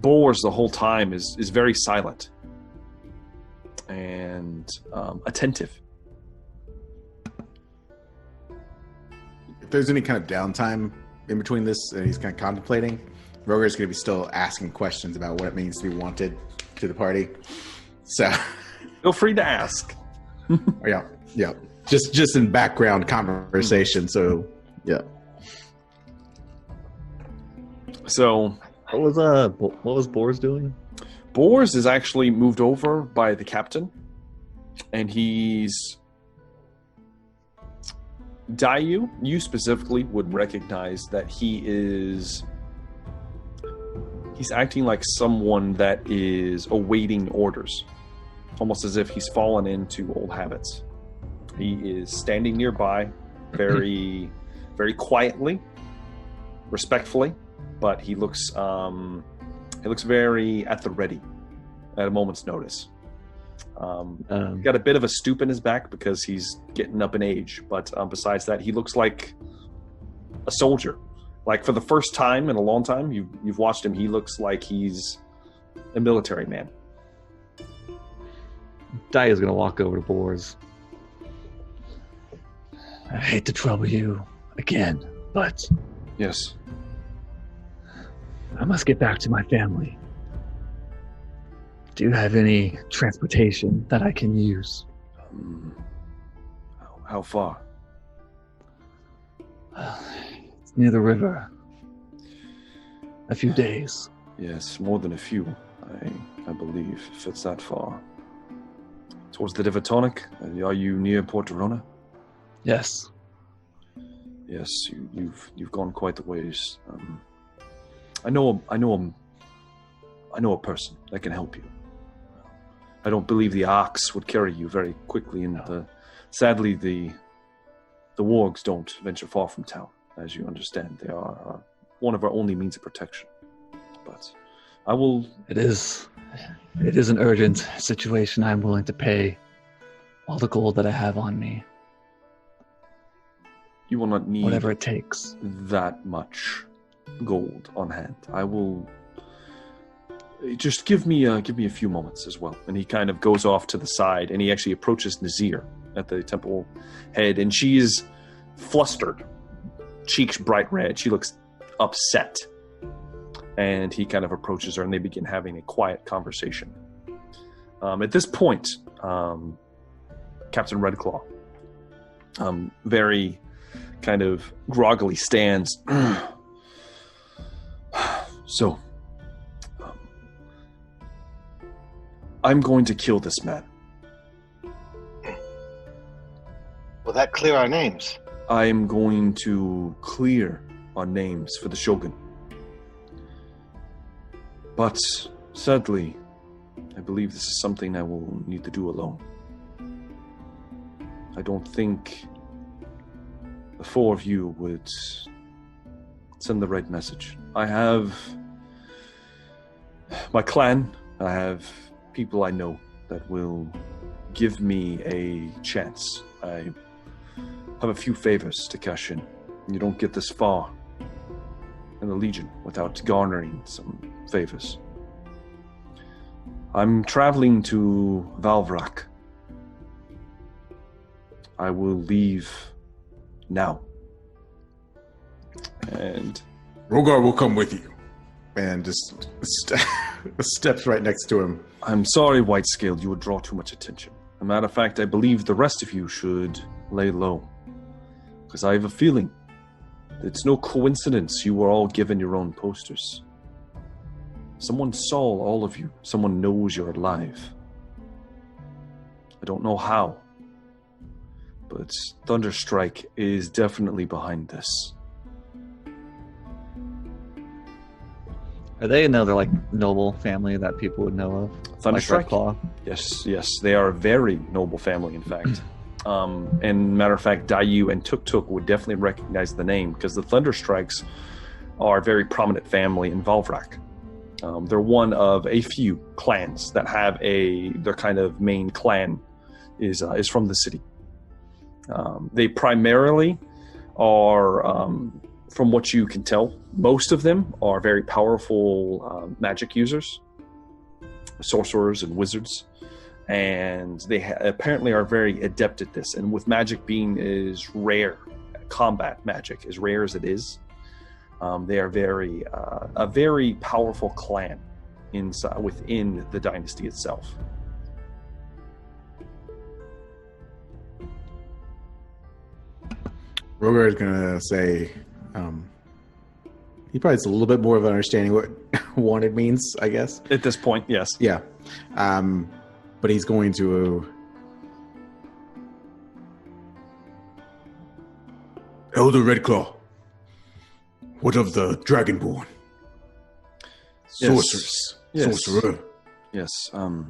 Bors the whole time is very silent and attentive. If there's any kind of downtime in between this and he's kind of contemplating, Roger's going to be still asking questions about what it means to be wanted to the party. So feel free to ask. yeah. Just in background conversation. So yeah. So what was Bors doing? Bors is actually moved over by the captain, and he's Dayu. You specifically would recognize that he's acting like someone that is awaiting orders, almost as if he's fallen into old habits. He is standing nearby, very, very quietly, respectfully, but he looks very at the ready at a moment's notice. Got a bit of a stoop in his back because he's getting up in age, but besides that, he looks like a soldier. Like, for the first time in a long time, you've watched him, he looks like he's a military man. Daya's gonna walk over to Bors. I hate to trouble you again, but Yes. I must get back to my family. Do you have any transportation that I can use? How far? It's near the river. A few days. Yes, more than a few, I believe, if it's that far. Towards the Divatonic? Are you near Port Dorona? Yes. Yes, you've gone quite the ways. I know a person that can help you. I don't believe the ox would carry you very quickly, and sadly the wargs don't venture far from town, as you understand. They are one of our only means of protection. But I will. It is an urgent situation. I'm willing to pay all the gold that I have on me. You will not need whatever it takes. That much gold on hand. I will. Just give me a few moments as well. And he kind of goes off to the side, and he actually approaches Nazir at the temple head, and she is flustered, cheeks bright red. She looks upset, and he kind of approaches her, and they begin having a quiet conversation. At this point, Captain Redclaw, very kind of groggily stands. So. I'm going to kill this man. Will that clear our names? I am going to clear our names for the Shogun. But sadly, I believe this is something I will need to do alone. I don't think the four of you would send the right message. I have my clan. I have people I know that will give me a chance. I have a few favors to cash in. You don't get this far in the Legion without garnering some favors. I'm traveling to Valvrak. I will leave now. And Rogar will come with you. And just steps right next to him. I'm sorry, White-Scaled, you would draw too much attention. As a matter of fact, I believe the rest of you should lay low. Because I have a feeling it's no coincidence you were all given your own posters. Someone saw all of you. Someone knows you're alive. I don't know how, but Thunderstrike is definitely behind this. Are they another noble family that people would know of? Thunderstrike? Like Yes, they are a very noble family, in fact. And matter of fact, Dayu and Tuk would definitely recognize the name because the Thunderstrikes are a very prominent family in Valvrak. They're one of a few clans that have their kind of main clan is from the city. They primarily are, from what you can tell, most of them are very powerful magic users, sorcerers and wizards, and they apparently are very adept at this. And with magic being as rare, combat magic as rare as it is, they are a very powerful clan within the dynasty itself. Rogar is gonna say, he probably has a little bit more of an understanding what wanted means, I guess. At this point, yes. Yeah. But he's going to... Elder Redclaw, what of the Dragonborn? Sorceress. Yes. Sorcerer. Yes. I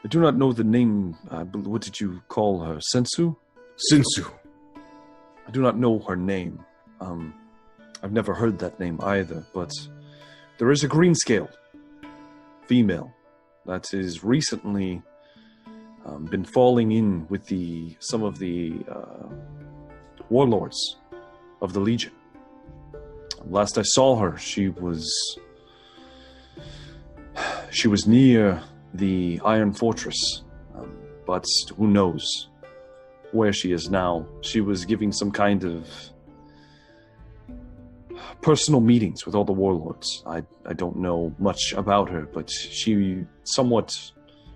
do not know the name. What did you call her? Sensu? Sensu. I do not know her name. I've never heard that name either, but there is a greenscale female that has recently been falling in with some of the warlords of the Legion. Last I saw her, she was near the Iron Fortress, but who knows where she is now. She was giving some kind of personal meetings with all the warlords. I don't know much about her, but she somewhat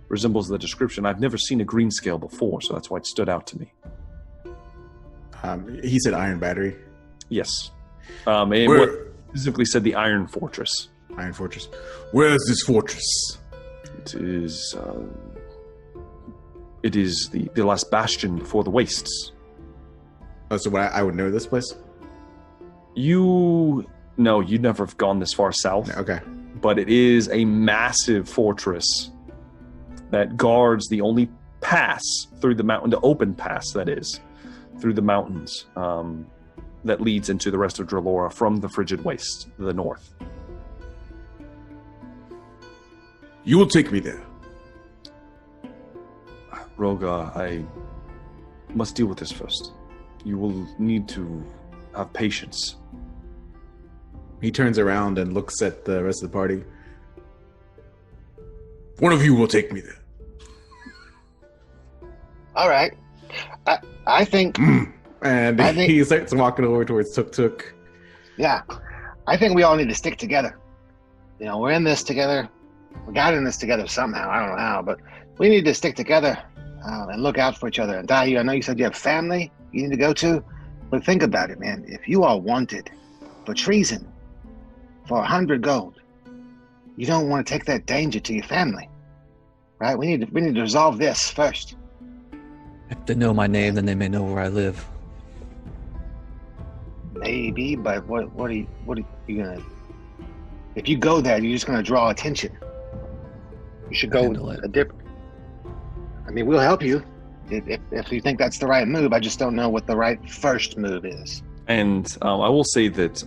resembles the description. I've never seen a greenscale before, so that's why it stood out to me. He said Iron Battery. Yes. What specifically said the Iron Fortress. Iron Fortress. Where is this fortress? It is the last bastion before the wastes. Oh, so I would know this place? You'd never have gone this far south. Okay. But it is a massive fortress that guards the only pass through the mountain, the open pass, that is, through the mountains, that leads into the rest of Drelora from the Frigid Waste to the north. You will take me there. Roga, I must deal with this first. You will need to have patience. He turns around and looks at the rest of the party. One of you will take me there. All right. I think... And he starts walking over towards Tuk Tuk. Yeah. I think we all need to stick together. You know, we're in this together. We got in this together somehow. I don't know how, but we need to stick together and look out for each other. And Dahi, I know you said you have family you need to go to, but think about it, man. If you are wanted for treason for 100 gold, you don't want to take that danger to your family, right? We need to resolve this first. If they know my name, then they may know where I live. Maybe, but what are you gonna? If you go there, you're just gonna draw attention. You should go a different. I mean, we'll help you if you think that's the right move. I just don't know what the right first move is. And I will say that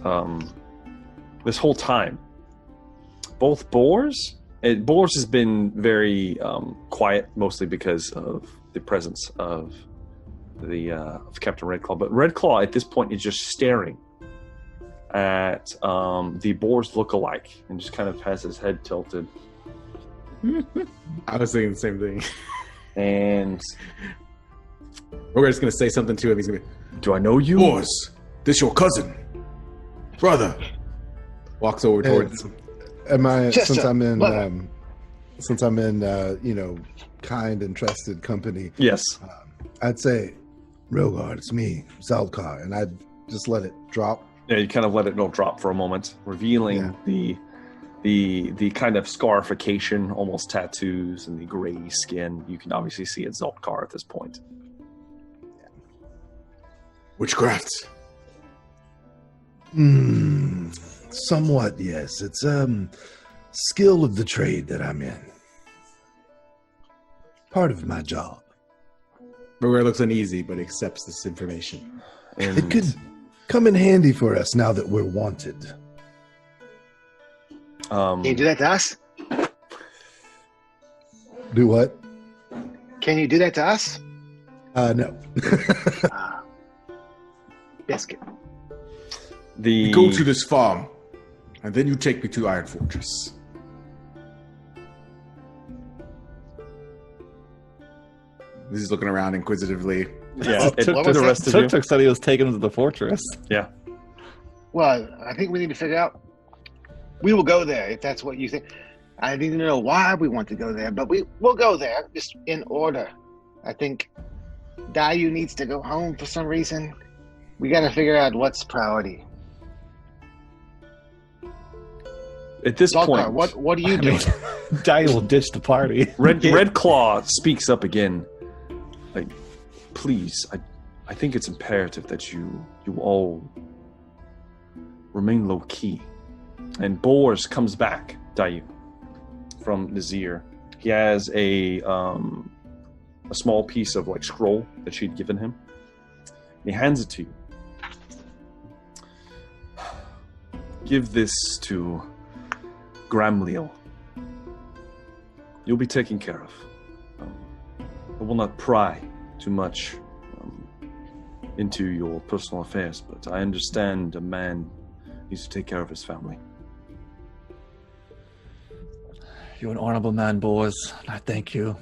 this whole time, both Boars has been very quiet, mostly because of the presence of Captain Redclaw. But Redclaw at this point is just staring at the Boar's look-alike and just kind of has his head tilted. I was thinking the same thing. And we're just going to say something to him. He's going to be, do I know you? Boars, this your cousin. Brother. Walks over towards him. Since I'm in kind and trusted company. Yes. I'd say, Rilgard, it's me, Zeldkar, and I'd just let it drop. Yeah, you kind of let it drop for a moment, revealing the kind of scarification, almost tattoos, and the gray skin. You can obviously see it's Zeldkar at this point. Witchcraft. Somewhat, yes. It's skill of the trade that I'm in. Part of my job. Rogar looks uneasy, but accepts this information. And it could come in handy for us now that we're wanted. Can you do that to us? Do what? Can you do that to us? No. Biscuit. You go to this farm, and then you take me to Iron Fortress. This is looking around inquisitively. Yeah, to What was the that? rest of you. Tuk said he was taking him to the fortress. Yeah. Well, I think we need to figure out. We will go there if that's what you think. I need to know why we want to go there, but we'll go there just in order. I think Dayu needs to go home for some reason. We got to figure out what's priority. At this Zalkar, point, what are you doing? Dai will ditch the party. Red Claw speaks up again. Like, please, I think it's imperative that you all remain low key. And Boars comes back, Dayu, from Nazir. He has a small piece of like scroll that she'd given him. And he hands it to you. Give this to Gramiel. You'll be taken care of. I will not pry too much into your personal affairs, but I understand a man needs to take care of his family. You're an honorable man, Boars. I thank you.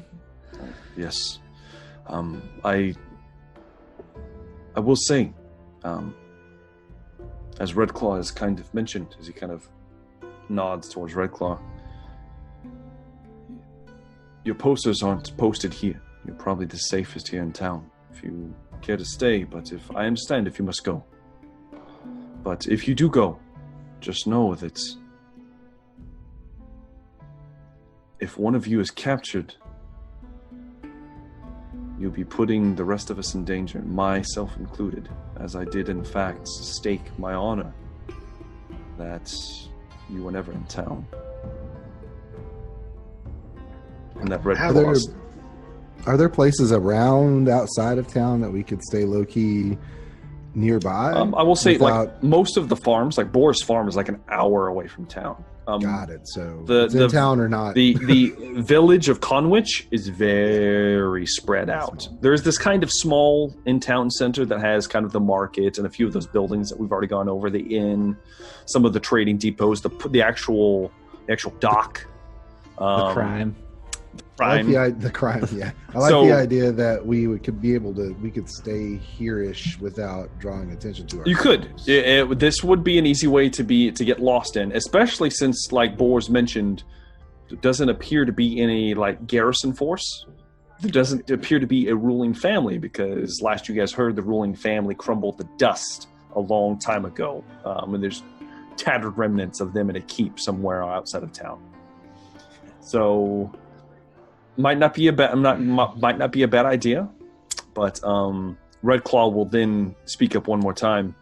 Yes. I will say, as Red Claw has kind of mentioned, as he kind of nods towards Red Claw, your posters aren't posted here. You're probably the safest here in town. If you care to stay, but if I understand if you must go. But if you do go, just know that if one of you is captured, you'll be putting the rest of us in danger, myself included, as I did in fact stake my honor that you were never in town. And that Red Claw. Are there places around outside of town that we could stay low key nearby? I will say, without... like most of the farms, like Boris Farm is like an hour away from town. Got it. So the in town or not? The village of Conwich is very spread out. There's this kind of small in-town center that has kind of the market and a few of those buildings that we've already gone over, the inn, some of the trading depots, the actual dock. The crime. I like the crime, yeah. I like the idea that we could stay here-ish without drawing attention to ourselves. You could. This would be an easy way to get lost in, especially since, like Boris mentioned, there doesn't appear to be any like garrison force. There doesn't appear to be a ruling family, because last you guys heard, the ruling family crumbled to dust a long time ago, and there's tattered remnants of them in a keep somewhere outside of town. So. Might not be a bad idea, but Red Claw will then speak up one more time.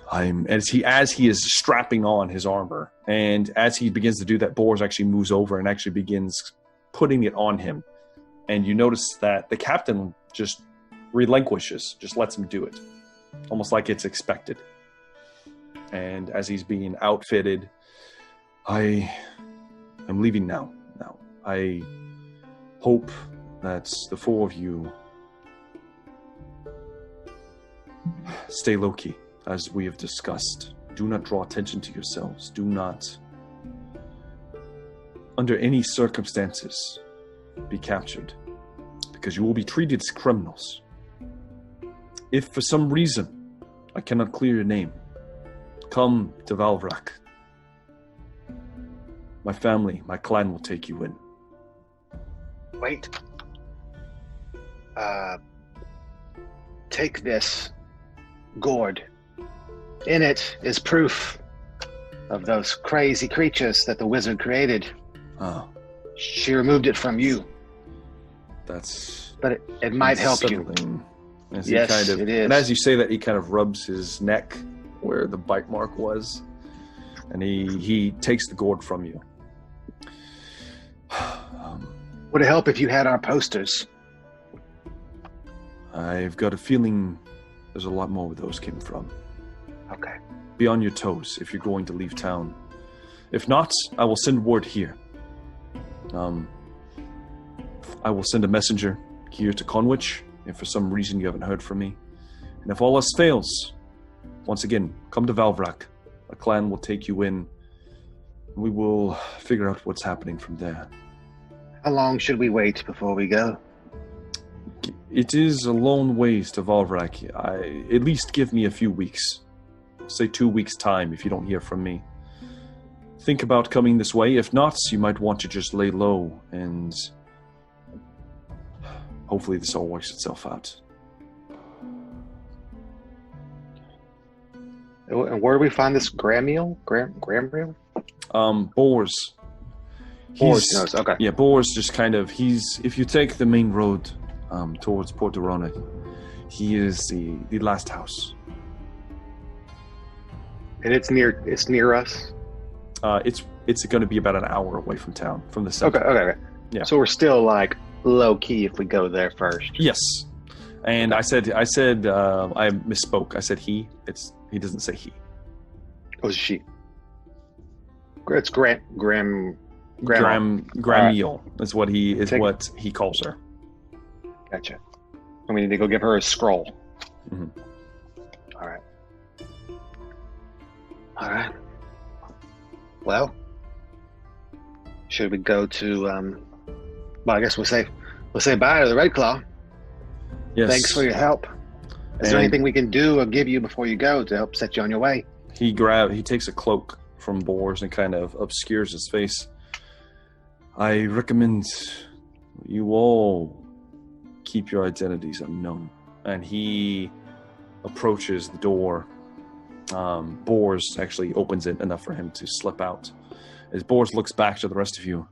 As he is strapping on his armor, and as he begins to do that, Boris actually moves over and actually begins putting it on him. And you notice that the captain just relinquishes, just lets him do it, almost like it's expected. And as he's being outfitted, I'm leaving now. I hope that the four of you stay low-key, as we have discussed. Do not draw attention to yourselves. Do not, under any circumstances, be captured, because you will be treated as criminals. If for some reason I cannot clear your name, come to Valvrak. My family, my clan will take you in. Wait. Take this gourd. In it is proof of those crazy creatures that the wizard created. Oh. She removed it from you. But it might help you. Yes, it is. And as you say that, he kind of rubs his neck where the bite mark was, and he takes the gourd from you. Would it help if you had our posters? I've got a feeling there's a lot more where those came from. Okay. Be on your toes if you're going to leave town. If not, I will send word here. I will send a messenger here to Conwich if for some reason you haven't heard from me. And if all else fails, once again, come to Valvrak. A clan will take you in. We will figure out what's happening from there. How long should we wait before we go? It is a long ways to Valvrak. At least give me a few weeks. Say 2 weeks' time if you don't hear from me. Think about coming this way. If not, you might want to just lay low and hopefully this all works itself out. And where do we find this Gramiel? Gramiel? Bors. Bors knows, okay. Yeah, Bors just kind of, if you take the main road towards Port Arona, he is the last house. And it's near us? It's going to be about an hour away from town, from the center. Okay. Yeah. So we're still like low key if we go there first. Yes. And I said I misspoke. I said he. He doesn't say he. Oh, it's she. It's Gramiel. Is what he calls her. Gotcha. And we need to go give her a scroll. Mm-hmm. All right. Well, should we go to? Well, I guess we'll say bye to the Red Claw. Yes. Thanks for your help. Is there anything we can do or give you before you go to help set you on your way? He takes a cloak from Bors and kind of obscures his face. I recommend you all keep your identities unknown. And he approaches the door. Bors actually opens it enough for him to slip out. As Bors looks back to the rest of you,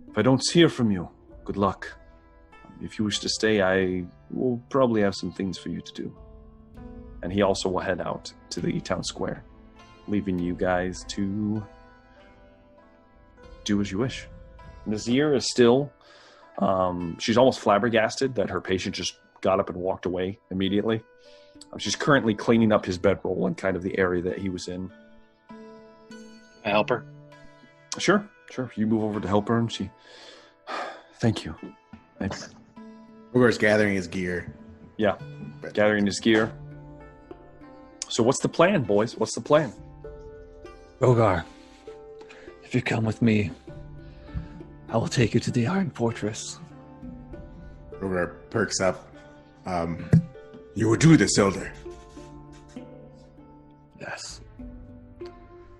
if I don't hear from you, good luck. If you wish to stay, I will probably have some things for you to do. And he also will head out to the town square, leaving you guys to do as you wish. Nazir is still, she's almost flabbergasted that her patient just got up and walked away immediately. She's currently cleaning up his bedroll and kind of the area that he was in. I help her? Sure. You move over to help her and she... Thank you. Rogar's gathering his gear. Yeah, gathering his gear. So what's the plan, boys? What's the plan? Rogar, if you come with me, I will take you to the Iron Fortress. Rogar perks up. You will do this, Elder. Yes.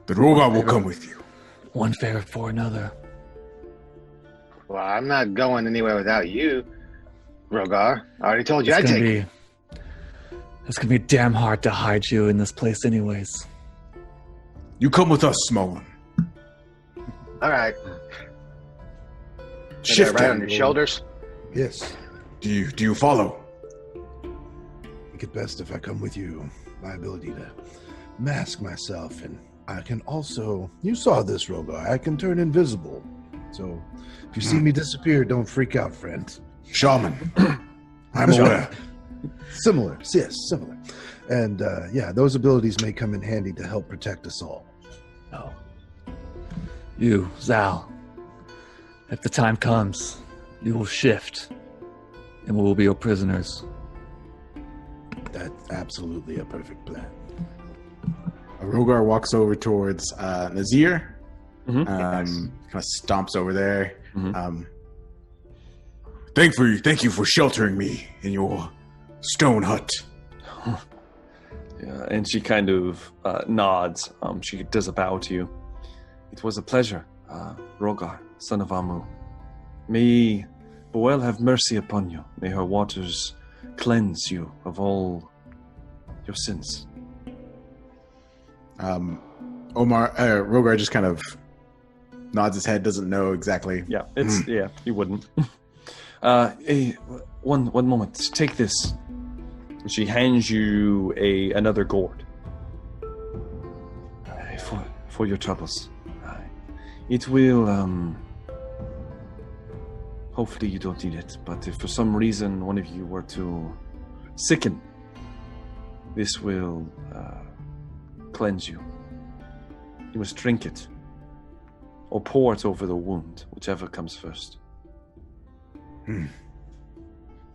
The Rogar will come with you. One favor for another. Well, I'm not going anywhere without you, Rogar. I already told you I'd take you. It's gonna be damn hard to hide you in this place anyways. You come with us, small one. All right. Shift right on your shoulders. Yes. Do you follow? I think it best if I come with you. My ability to mask myself, and I can also... You saw this, Rogar. I can turn invisible. So if you see me disappear, don't freak out, friend. Shaman. I'm aware. Similar. Yes, similar. And those abilities may come in handy to help protect us all. Oh. You, Zal, if the time comes, you will shift, and we will be your prisoners. That's absolutely a perfect plan. Rogar walks over towards Nazir. Mm-hmm. Kind of stomps over there. Mm-hmm. Thank you for sheltering me in your stone hut. Yeah, and she kind of nods. She does a bow to you. It was a pleasure, Rogar, son of Amu. May Boel have mercy upon you. May her waters cleanse you of all your sins. Rogar just kind of nods his head, doesn't know exactly. Yeah, you wouldn't. One moment. Take this. And she hands you another gourd. For your troubles. It will, hopefully you don't need it, but if for some reason one of you were to sicken, this will cleanse you. You must drink it or pour it over the wound, whichever comes first.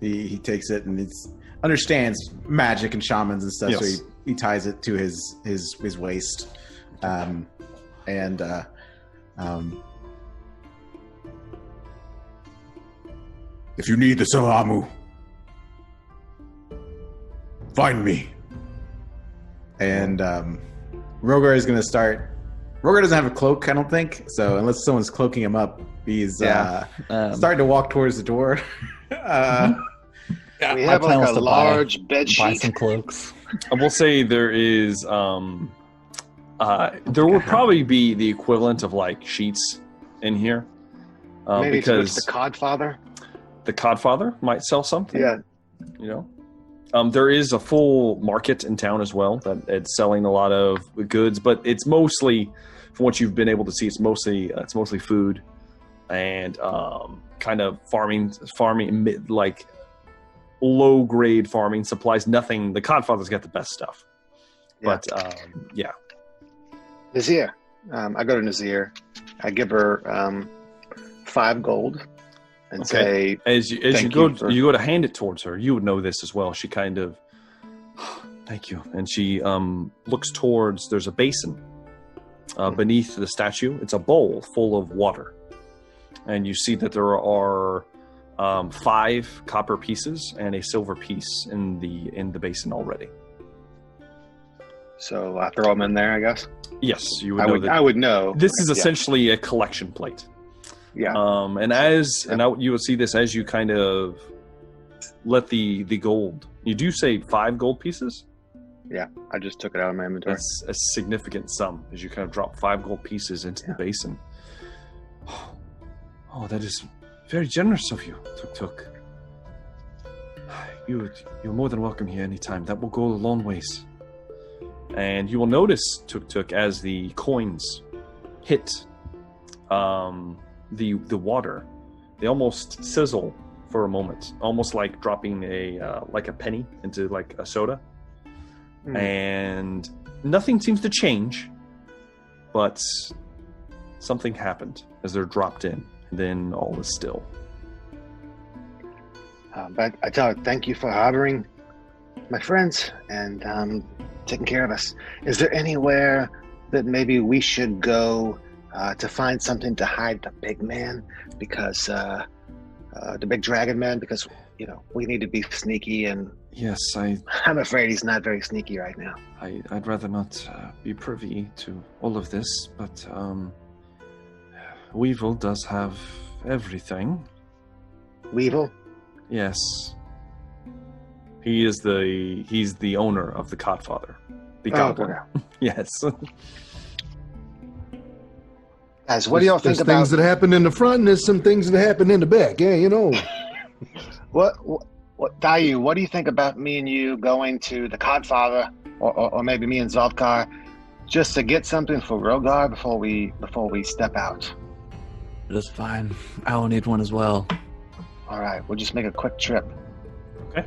He takes it and he understands magic and shamans and stuff, Yes. so he ties it to his waist. If you need the Salamu, find me. And Rogar is going to start. Rogar doesn't have a cloak, I don't think. So unless someone's cloaking him up, he's starting to walk towards the door. We have like a large bed Buy sheet. some cloaks. I will say there is. There would probably be the equivalent of like sheets in here, Maybe because it's the Codfather. the Codfather might sell something. Yeah. You know, there is a full market in town as well that it's selling a lot of goods, but it's mostly, from what you've been able to see, it's mostly food and kind of farming like low grade farming supplies. Nothing. The Codfather's got the best stuff, but yeah. Nazir. I go to Nazir. I give her 5 gold and say, as you go to hand it towards her, you would know this as well. She kind of, thank you, and she looks towards. There's a basin beneath the statue. It's a bowl full of water, and you see that there are 5 copper pieces and a silver piece in the basin already. so I throw them in there, I guess. Yes, you would know that. I would know. This is essentially a collection plate. Yeah. You will see this as you kind of let the gold. You do say 5 gold pieces. Yeah. I just took it out of my inventory. That's a significant sum as you kind of drop 5 gold pieces into the basin. Oh, that is very generous of you, Tuk. You're more than welcome here anytime. That will go a long ways. And you will notice, Tuk, as the coins hit the water, they almost sizzle for a moment, almost like dropping a penny into like a soda. And nothing seems to change, but something happened as they're dropped in. And then all is still. But I tell her, thank you for harboring my friends and taking care of us. Is there anywhere that maybe we should go to find something to hide the big man? Because the big dragon man, because, we need to be sneaky, and Yes, I'm afraid he's not very sneaky right now. I'd rather not be privy to all of this, but Weevil does have everything. Weevil? Yes. He's the owner of the Codfather. The Goblin. Okay. Yes. Guys, what do y'all think There's about things that happen in the front, and there's some things that happen in the back. Yeah, what Dayu, what do you think about me and you going to the Codfather, or maybe me and Zaltkar, just to get something for Rogar before we step out? That's fine. I will need one as well. All right, we'll just make a quick trip. Okay.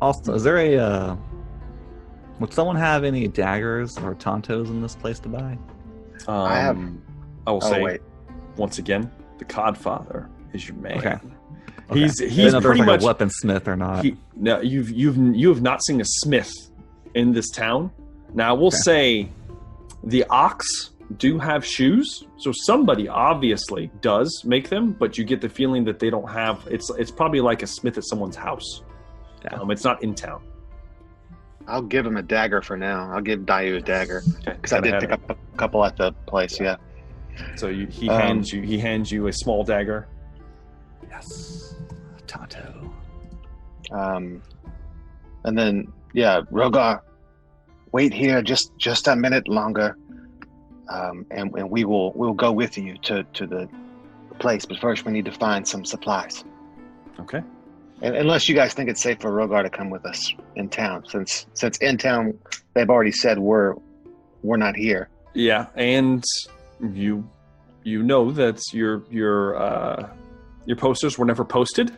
Also, is there would someone have any daggers or tontos in this place to buy? I have. I will say wait. once again, the Codfather is your man. Okay. He's pretty pretty much a weaponsmith or not. No, you have not seen a smith in this town. Now I will say, the Ox do have shoes, so somebody obviously does make them, but you get the feeling that they don't have. It's probably like a smith at someone's house. Yeah. It's not in town. I'll give him a dagger for now. I'll give Dayu a dagger because I Gotta did have pick it. up a couple at the place. Yeah. So he hands you a small dagger. Yes. Tonto. And then Rogar, wait here just a minute longer, and we'll go with you to the place. But first, we need to find some supplies. Okay. And unless you guys think it's safe for Rogar to come with us in town, since in town they've already said we're not here. Yeah, and you know that your posters were never posted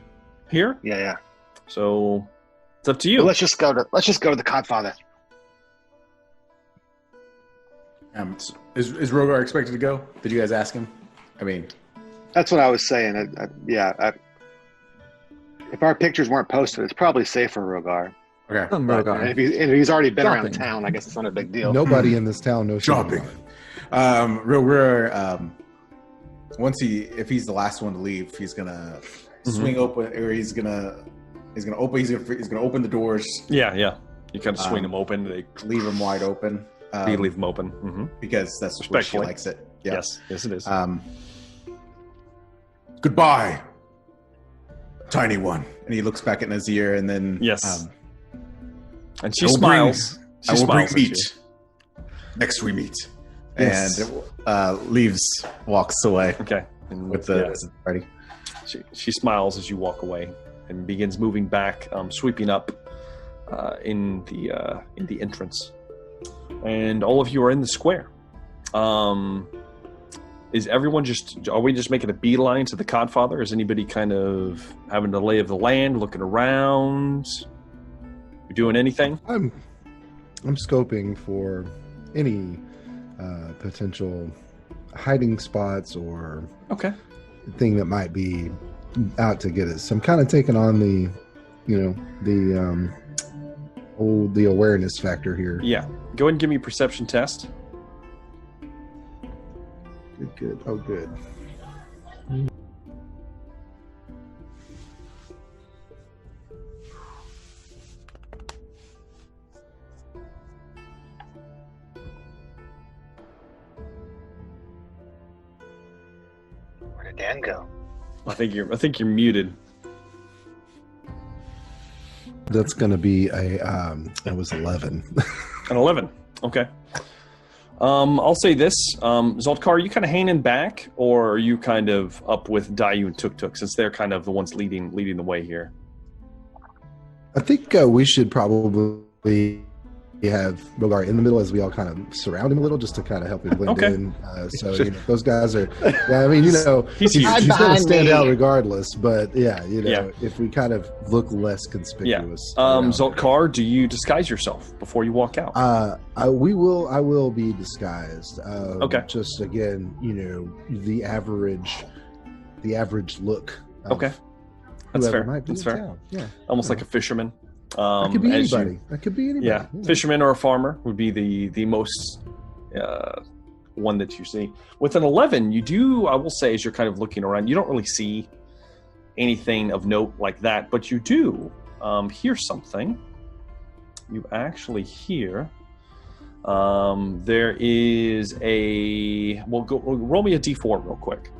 here, Yeah. so it's up to you. But let's just go to the Codfather. Is Rogar expected to go? Did you guys ask him? I mean, That's what I was saying. If our pictures weren't posted, it's probably safe for Rogar. okay. But Rogar. if he's already been around Shopping. town, I guess it's not a big deal. Nobody in this town knows shit Shopping. about it. Rogar, if he's the last one to leave, he's gonna swing open, or he's gonna open the doors, Yeah. You kind of swing them open. They leave them wide open. you leave them open. Mm-hmm. Because that's where she Respectfully. likes it. Yeah. Yes, it is. Goodbye, tiny one. And he looks back at Nazir, and then Yes. And she I will smiles. I will bring at meat you. next we meet. Yes. And walks away Okay. And with the party. She smiles as you walk away and begins moving back, sweeping up in the entrance. And all of you are in the square. Is everyone are we just making a beeline to the Codfather? Is anybody kind of having the lay of the land, looking around? You doing anything? I'm scoping for any potential hiding spots or Okay. thing that might be out to get us. I'm kind of taking on the awareness factor here. Yeah. Go ahead and give me a perception test. Good. Oh, good. Where did Dan go? I think you're muted. That's going to be it was 11. An 11. Okay. I'll say this. Zoltkar, are you kind of hanging back, or are you kind of up with Dayu and Tuk Tuk, since they're kind of the ones leading the way here? I think we should probably have Rogar in the middle as we all kind of surround him a little, just to kind of help him blend Okay. in. Those guys are. Yeah, I mean, He's huge. he's going to behind stand me. out regardless. But yeah, Yeah. if we kind of look less Yeah. conspicuous. around Zoltkar, do you disguise yourself before you walk out? I will be disguised. Okay. Just again, the average look. Of Okay. That's whoever fair. might be That's in fair. town. Yeah. Almost like a fisherman. That could be as you- anybody. That could be anybody. Yeah, fisherman or a farmer would be the most one that you see. With an 11, you do, I will say, as you're kind of looking around, you don't really see anything of note like that, but you do hear something. You actually hear there is we'll roll me a d4 real quick.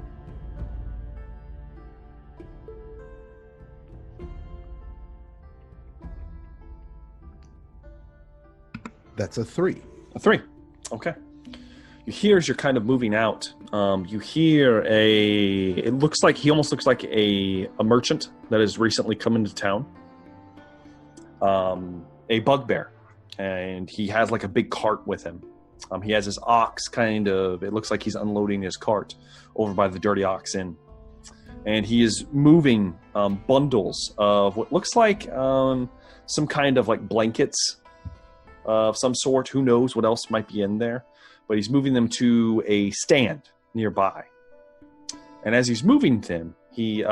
That's a 3. A 3. Okay. You hear as you're kind of moving out. You hear it he almost looks like a merchant that has recently come into town. A bugbear, and he has like a big cart with him. He has his ox it looks like he's unloading his cart over by the Dirty Ox Inn. And he is moving bundles of what looks like some kind of like blankets of some sort. Who knows what else might be in there? But he's moving them to a stand nearby. And as he's moving them, he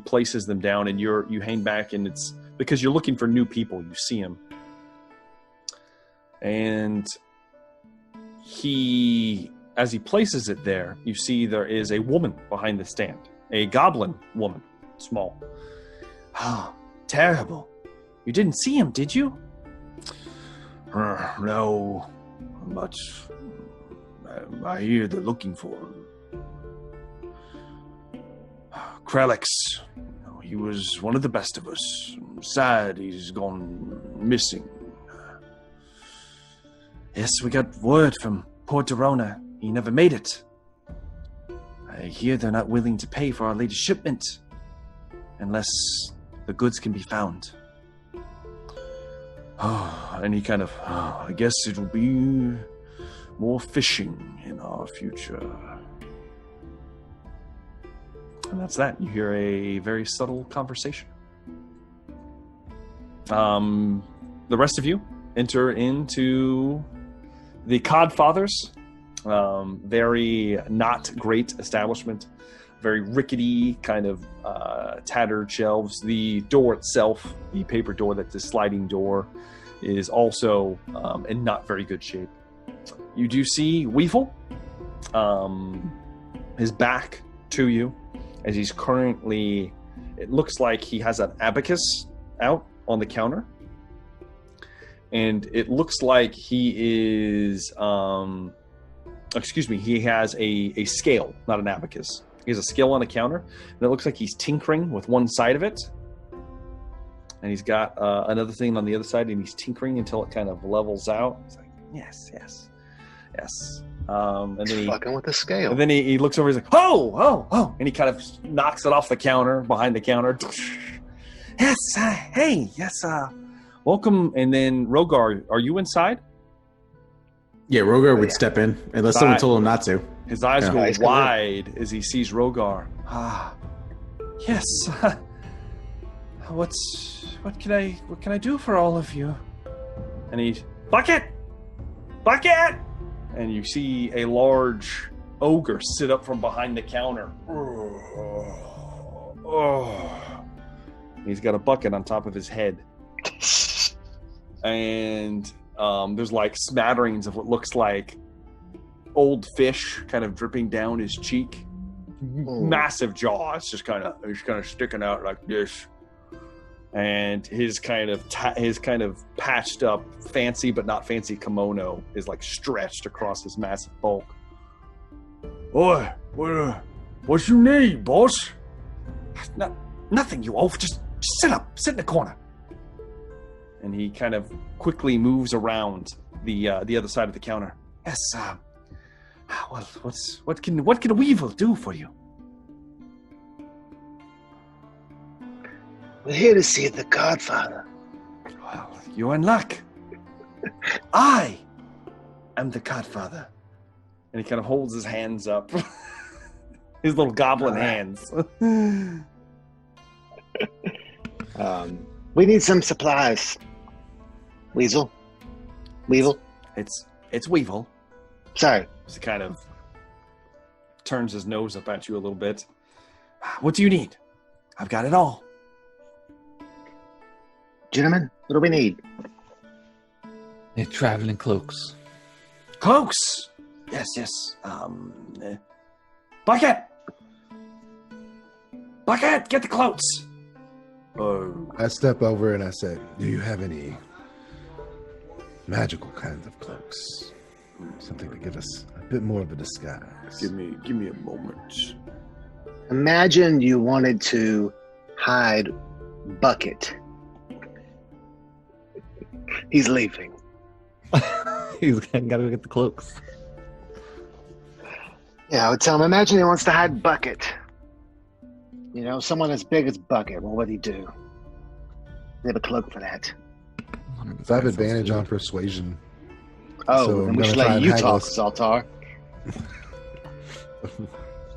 places them down, and you hang back, and it's because you're looking for new people. You see him, and as he places it there, you see there is a woman behind the stand, a goblin woman, small. Ah, terrible! You didn't see him, did you? No, but I hear they're looking for him. Krelix, he was one of the best of us. Sad he's gone missing. Yes, we got word from Port Dorona. He never made it. I hear they're not willing to pay for our latest shipment unless the goods can be found. Oh, and he kind of, I guess it will be more fishing in our future. And that's that. You hear a very subtle conversation. The rest of you enter into the Codfather's Very not great establishment. Very rickety, kind of tattered shelves. The door itself, the paper door that's a sliding door, is also in not very good shape. You do see Weevil, his back to you, as he's currently, it looks like he has an abacus out on the counter. And it looks like he is, he has a scale, not an abacus. He has a scale on the counter, and it looks like he's tinkering with one side of it. And he's got another thing on the other side, and he's tinkering until it kind of levels out. He's like, yes. And then He's fucking with the scale. And then he looks over, he's like, oh. And he kind of knocks it off the counter, behind the counter. Yes, welcome. And then Rogar, are you inside? Yeah, Rogar would step in unless someone told him not to. His eyes Yeah. go wide as he sees Rogar. Yes. What can I do for all of you? And he's bucket. And you see a large ogre sit up from behind the counter. He's got a bucket on top of his head. And there's like smatterings of what looks like old fish kind of dripping down his cheek. Massive jaw. It's just kind of sticking out like this. And his kind of patched up, fancy but not fancy kimono is like stretched across his massive bulk. Oi, what you need, boss? Nothing, you oaf. Just sit in the corner. And he kind of quickly moves around the other side of the counter. Yes, well, what can a Weevil do for you? We're here to see the Godfather. Well, you're in luck. I am the Godfather. And he kind of holds his hands up. His little goblin hands. We need some supplies. Weevil. It's Weevil. Sorry. He kind of turns his nose up at you a little bit. What do you need? I've got it all. Gentlemen, what do we need? They're traveling cloaks. Cloaks! Yes. Bucket, get the cloaks! Oh. I step over and I said, do you have any magical kinds of cloaks? Something to give us a bit more of a disguise. Give me a moment. Imagine you wanted to hide Bucket. He's leaving. He's got to go get the cloaks. Yeah, I would tell him, imagine he wants to hide Bucket. You know, someone as big as Bucket. What would he do? They have a cloak for that. So I have advantage on persuasion. Oh, So and I'm we gonna should try let and you haggle talk, us. Zaltar.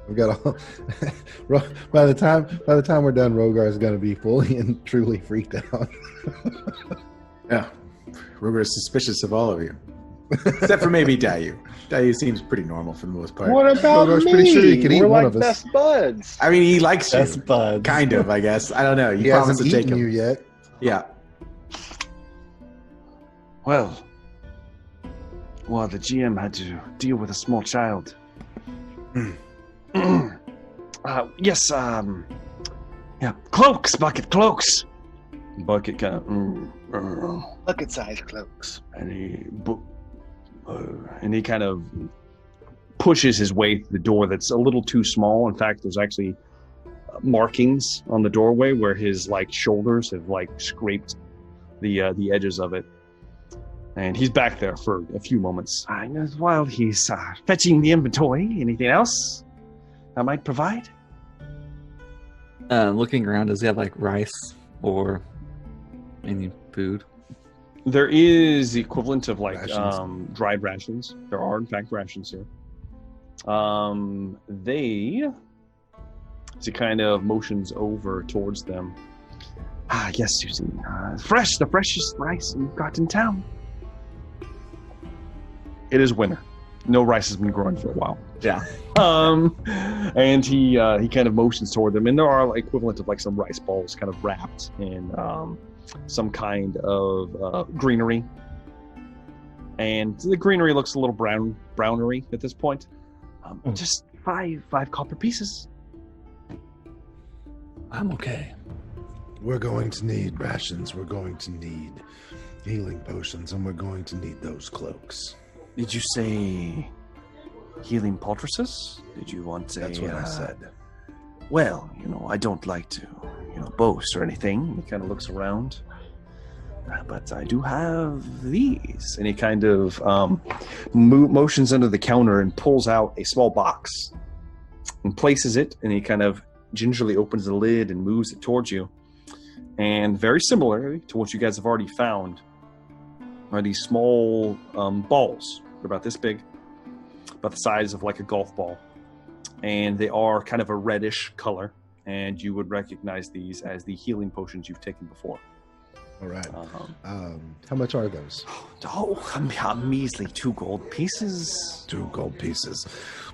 We got all. By the time we're done, Rogar is going to be fully and truly freaked out. Yeah. Rogar is suspicious of all of you. Except for maybe Dayu. Dayu seems pretty normal for the most part. What about Rogar's me? pretty sure he can eat We're one like of us. best buds. I mean, he likes you. Best buds. Kind of, I guess. I don't know. He You promised hasn't to take eaten him. you yet. Yeah. Well, the GM had to deal with a small child. Yes, yeah, cloaks, Bucket, cloaks. Bucket kind of, Bucket-sized cloaks. and he kind of pushes his way through the door that's a little too small. In fact, there's actually markings on the doorway where his like shoulders have like scraped the edges of it. And he's back there for a few moments. While he's fetching the inventory, anything else I might provide? Looking around, does he have like rice or any food? There is the equivalent of like Rations. dried rations. There are in fact rations here. He kind of motions over towards them. Yes, Susan. The freshest rice you've got in town. It is winter. no rice has been growing for a while. Yeah. And he kind of motions toward them, and there are like equivalent of like some rice balls kind of wrapped in some kind of greenery. And the greenery looks a little brownery at this point. Just five copper pieces. I'm okay. We're going to need rations. We're going to need healing potions, and we're going to need those cloaks. Did you say healing poultices? Did you want a... That's what I said. Well, I don't like to, boast or anything. He kind of looks around. But I do have these. And he kind of motions under the counter and pulls out a small box and places it. And he kind of gingerly opens the lid and moves it towards you. And very similarly to what you guys have already found are these small balls. They're about this big, about the size of like a golf ball. And they are kind of a reddish color. And you would recognize these as the healing potions you've taken before. All right. How much are those? A measly 2 gold pieces. 2 gold pieces.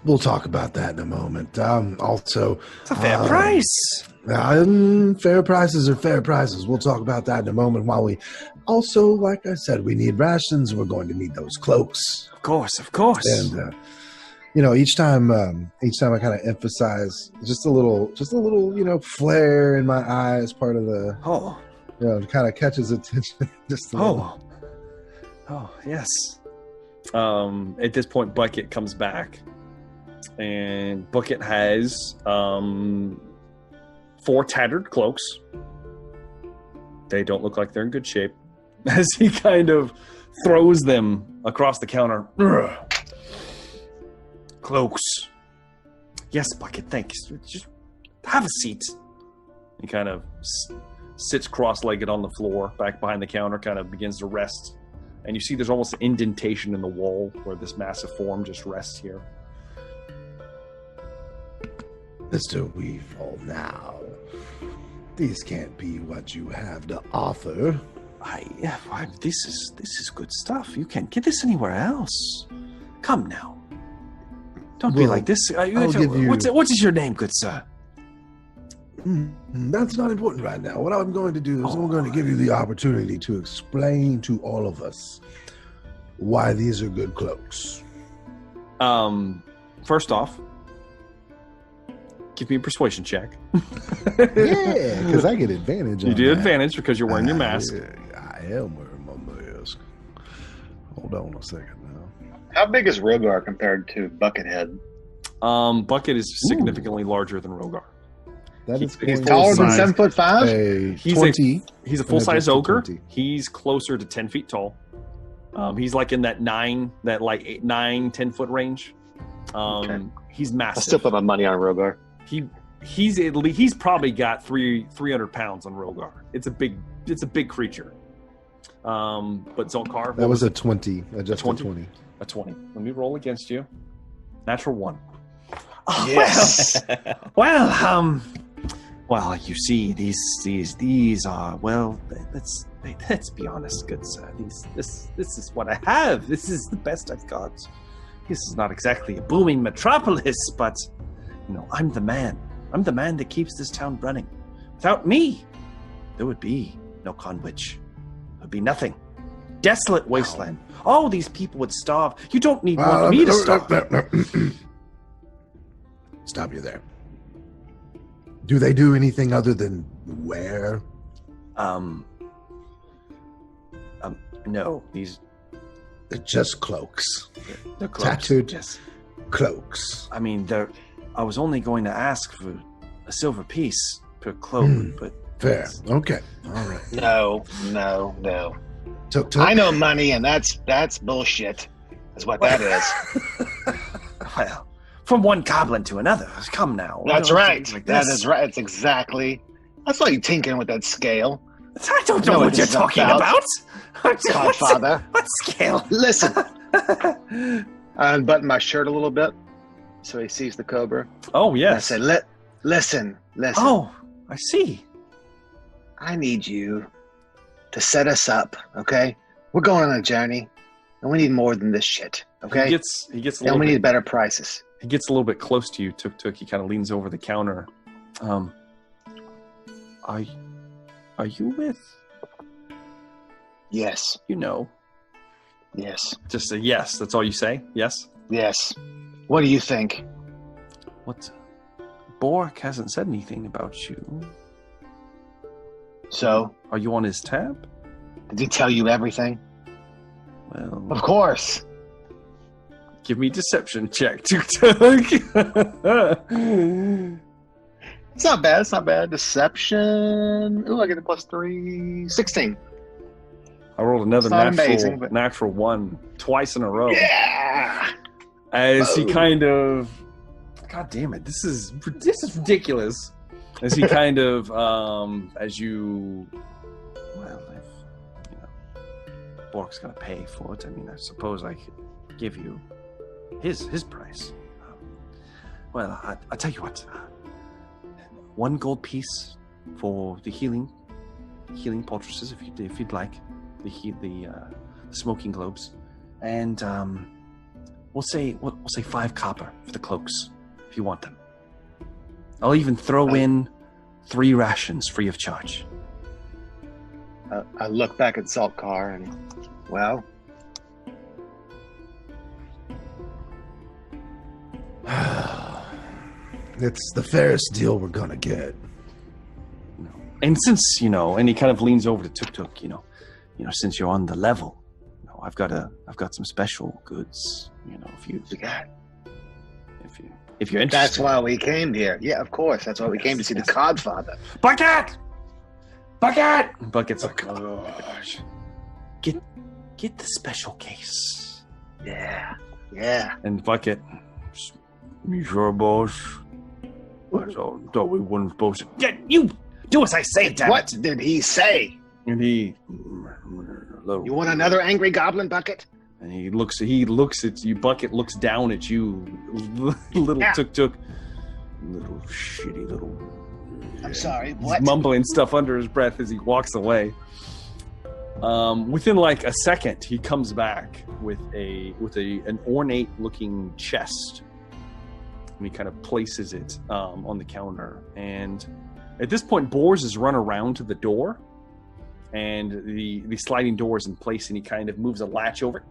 We'll talk about that in a moment. Also, it's a fair price. Fair prices are fair prices. We'll talk about that in a moment. While we also, like I said, we need rations. We're going to need those cloaks. Of course. And each time I kind of emphasize just a little, flare in my eye as part of the. It kind of catches attention. Just a little. Oh, yes. At this point, Bucket comes back, and Bucket has 4 tattered cloaks. They don't look like they're in good shape. As he kind of throws them across the counter. Cloaks. Yes, Bucket, thanks. Just have a seat. He kind of sits cross-legged on the floor, back behind the counter, kind of begins to rest. And you see there's almost an indentation in the wall where this massive form just rests here. Mr. Weevil, now, these can't be what you have to offer. This is good stuff. You can't get this anywhere else. Come now. Don't be like this. What is your name, good sir? That's not important right now. What I'm going to do is I'm going to give you the opportunity to explain to all of us why these are good cloaks. First off, give me a persuasion check. Yeah, because I get advantage. You do advantage because you're wearing your mask. I am wearing my mask. Hold on a second now. How big is Rogar compared to Buckethead? Bucket is significantly larger than Rogar. He's taller than 7'5". He's a full-size ogre. He's closer to 10 feet tall. He's like in that 10 foot range. Okay. He's massive. I still put my money on Rogar. He's probably got 300 pounds on Rogar. It's a big creature. But Zolkar, that was a 20. A 20. A 20. Let me roll against you. Natural 1. Oh, yes. Well, you see, these are, well, let's be honest, good sir. This is what I have. This is the best I've got. This is not exactly a booming metropolis, but I'm the man. I'm the man that keeps this town running. Without me, there would be no Conwich. There would be nothing. Desolate wasteland. All these people would starve. You don't need me to starve. Stop you there. Do they do anything other than wear? No. They're just cloaks. They're cloaks. Tattooed yes. Cloaks. I mean, I was only going to ask for a silver piece per cloak, but fair. Okay. All right. No. I know money, and that's bullshit. Is what that is. Well, from one goblin to another. Come now. That's right. That is right. It's exactly. That's why you tinkering with that scale. I don't know what you're talking about. Godfather. What scale? Listen. I unbutton my shirt a little bit, so he sees the cobra. Oh yes. And I said, listen. Oh, I see. I need you to set us up, okay? We're going on a journey, and we need more than this shit, Okay. He gets a Tell little me bit, better prices. he gets a little bit close to you, Tuk. He kind of leans over the counter. Are you with? Yes. You know. Yes. Just say yes. That's all you say? Yes? Yes. What do you think? What? Bork hasn't said anything about you. So, Are you on his tab? did he tell you everything? Well, Of course. give me deception check, Tuk. It's not bad. It's not bad. Deception. Ooh, I get a +3. 16. I rolled another It's not amazing, but- natural one twice in a row. Yeah. As he Boom. kind of, God damn it, this is ridiculous. As he kind of, as you, well, if Bork's gonna pay for it. I mean, I suppose I could give you his price. Well, I tell you what, 1 gold piece for the healing poultices, if you'd like, the smoking globes, and we'll say 5 copper for the cloaks if you want them. I'll even throw in 3 rations free of charge. I look back at Zaltkar and, well, It's the fairest deal we're gonna get. And since and he kind of leans over to Tuk, since you're on the level, I've got some special goods. If you're interested. that's why we came here. Yeah, of course. That's why we came to see the Codfather. Bucket's like, oh gosh. Get the special case. Yeah. And Bucket, you sure, boss? I thought we weren't supposed to. Yeah, you do as I say, damn What it. did he say? And he, You want another angry goblin, Bucket? and he looks at you. Bucket looks down at you, little Yeah. Tuk, little shitty little. I'm sorry, He's what? mumbling stuff under his breath as he walks away. Within like a second, he comes back with an ornate looking chest, and he kind of places it on the counter. And at this point, Bors has run around to the door, and the sliding door is in place, and he kind of moves a latch over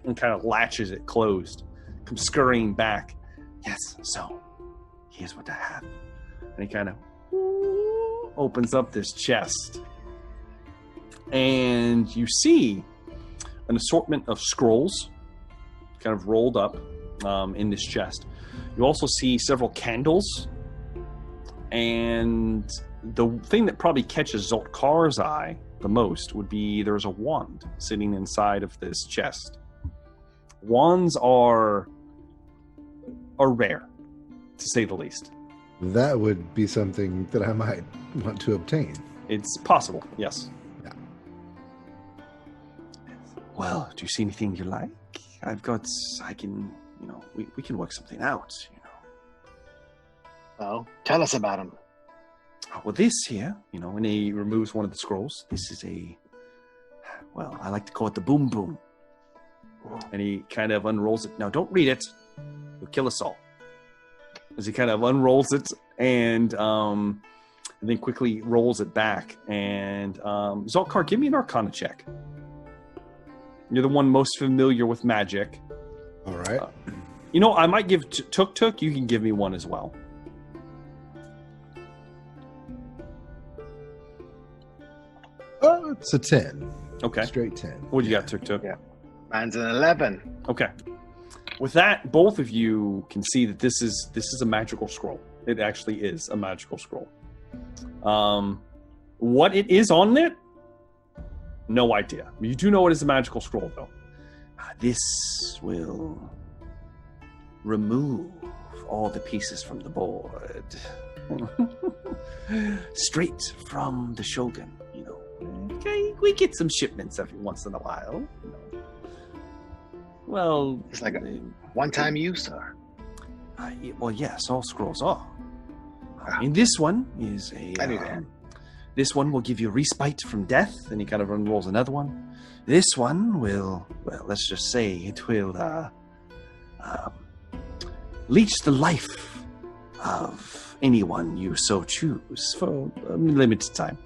and kind of latches it closed. Comes scurrying back. Yes, so here's what I have. And he kind of opens up this chest. And you see an assortment of scrolls kind of rolled up in this chest. You also see several candles. And the thing that probably catches Zoltkar's eye the most would be there's a wand sitting inside of this chest. Wands are rare, to say the least. That would be something that I might want to obtain. It's possible, yes. Yeah. Well, do you see anything you like? We can work something out, Oh, tell us about him. Well, this here, when he removes one of the scrolls, this is I like to call it the boom boom. And he kind of unrolls it. Now, don't read it. You'll kill us all. As he kind of unrolls it and then quickly rolls it back. And Zaltkar, give me an Arcana check. You're the one most familiar with magic. All right. I might give Tuk. You can give me one as well. Oh, it's a 10. Okay. Straight 10. What do you got, Tuk? Yeah. Mine's an 11. Okay. With that, both of you can see that this is a magical scroll. It actually is a magical scroll. What it is on it, no idea. You do know it is a magical scroll, though. This will remove all the pieces from the board. Straight from the Shogun, Okay, we get some shipments every once in a while. Well, It's like a one-time use, sir. well, yes, all scrolls are. And this one is I knew that. This one will give you respite from death, and he kind of unrolls another one. This one will, well, let's just say it will leech the life of anyone you so choose for a limited time.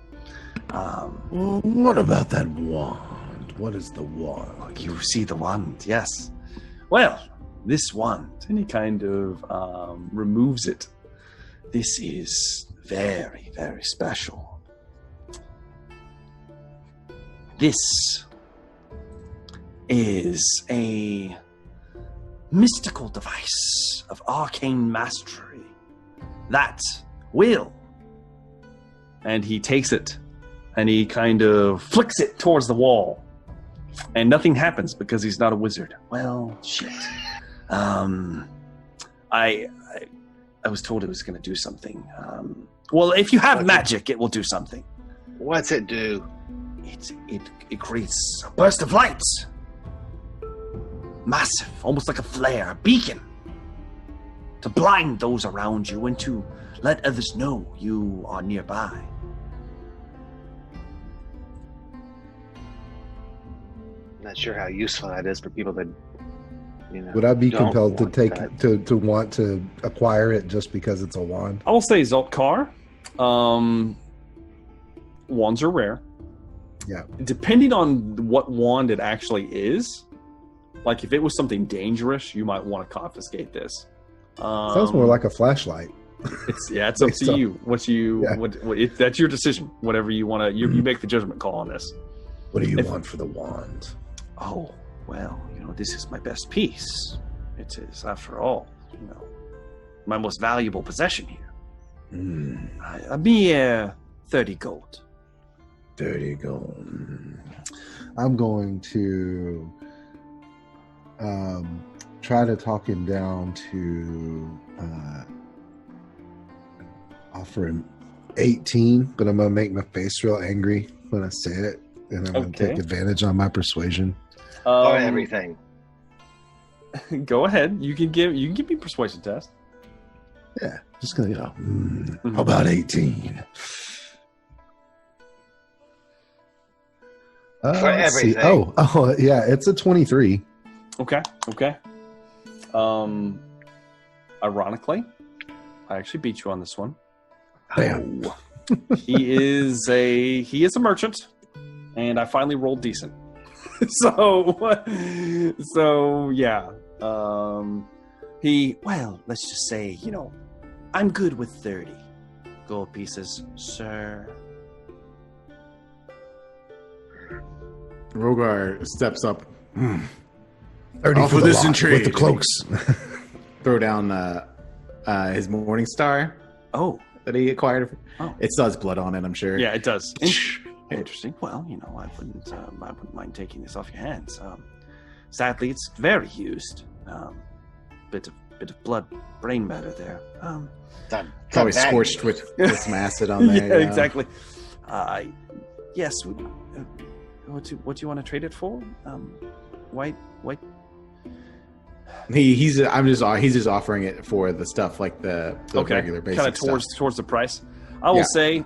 What about that wand? What is the wand? You see the wand, yes. Well, this wand, and he kind of removes it. This is very, very special. This is a mystical device of arcane mastery that will, and he takes it and he kind of flicks it towards the wall, and nothing happens because he's not a wizard. Well, shit. I was told it was going to do something. Well, if you have magic, it will do something. What's it do? It creates a burst of light. Massive, almost like a flare, a beacon. To blind those around you and to let others know you are nearby. Not sure how useful that is for people that, Would I be don't compelled to want take that. to want to acquire it just because it's a wand? I will say Zoltkar. Wands are rare. Yeah. Depending on what wand it actually is, like if it was something dangerous, you might want to confiscate this. Sounds more like a flashlight. It's up to you. That's your decision. Whatever you want to, you make the judgment call on this. What do you want for the wand? Oh, well, this is my best piece. It is, after all, my most valuable possession here. A mere 30 gold. 30 gold. I'm going to try to talk him down to offer him 18, but I'm going to make my face real angry when I say it, and I'm going to take advantage on my persuasion. Everything. Go ahead. You can give me a persuasion test. Yeah, just going to go, how about 18? For everything. Oh, yeah, it's a 23. Okay. Ironically, I actually beat you on this one. Damn. He is a merchant, and I finally rolled decent. so yeah. Let's just say, I'm good with 30 gold pieces, sir. Rogar steps up. 30 for this in trade. with the cloaks. Throw down his Morning Star. Oh, that he acquired. Oh. It still has blood on it, I'm sure. Yeah, it does. Interesting. Well, I wouldn't mind taking this off your hands. Sadly, it's very used. Bit of blood, brain matter there. Probably scorched with some acid on there. Yeah, exactly. Yes. What do you want to trade it for? White. He's just offering it for the stuff like the regular basic kind of towards the price. I will say,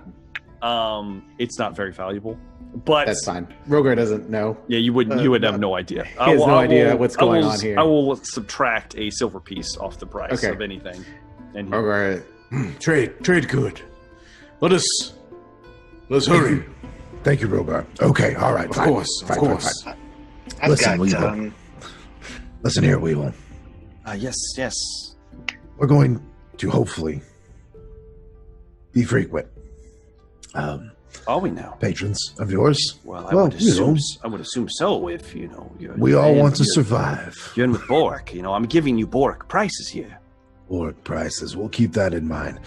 it's not very valuable, but that's fine. Rogar doesn't know. Yeah, you would have no idea. He has no idea what's going on here. I will subtract a silver piece off the price of anything. And Rogar, trade good. Let's hurry. Thank you, Rogar. Okay, all right. Of course. Fine. Listen, Weevil. Listen here, Weevil. Yes. We're going to hopefully be frequent. Are we now? Patrons of yours? Well, I would assume so. If you're we all want to survive. You're in with Bork. I'm giving you Bork prices here. Bork prices. We'll keep that in mind.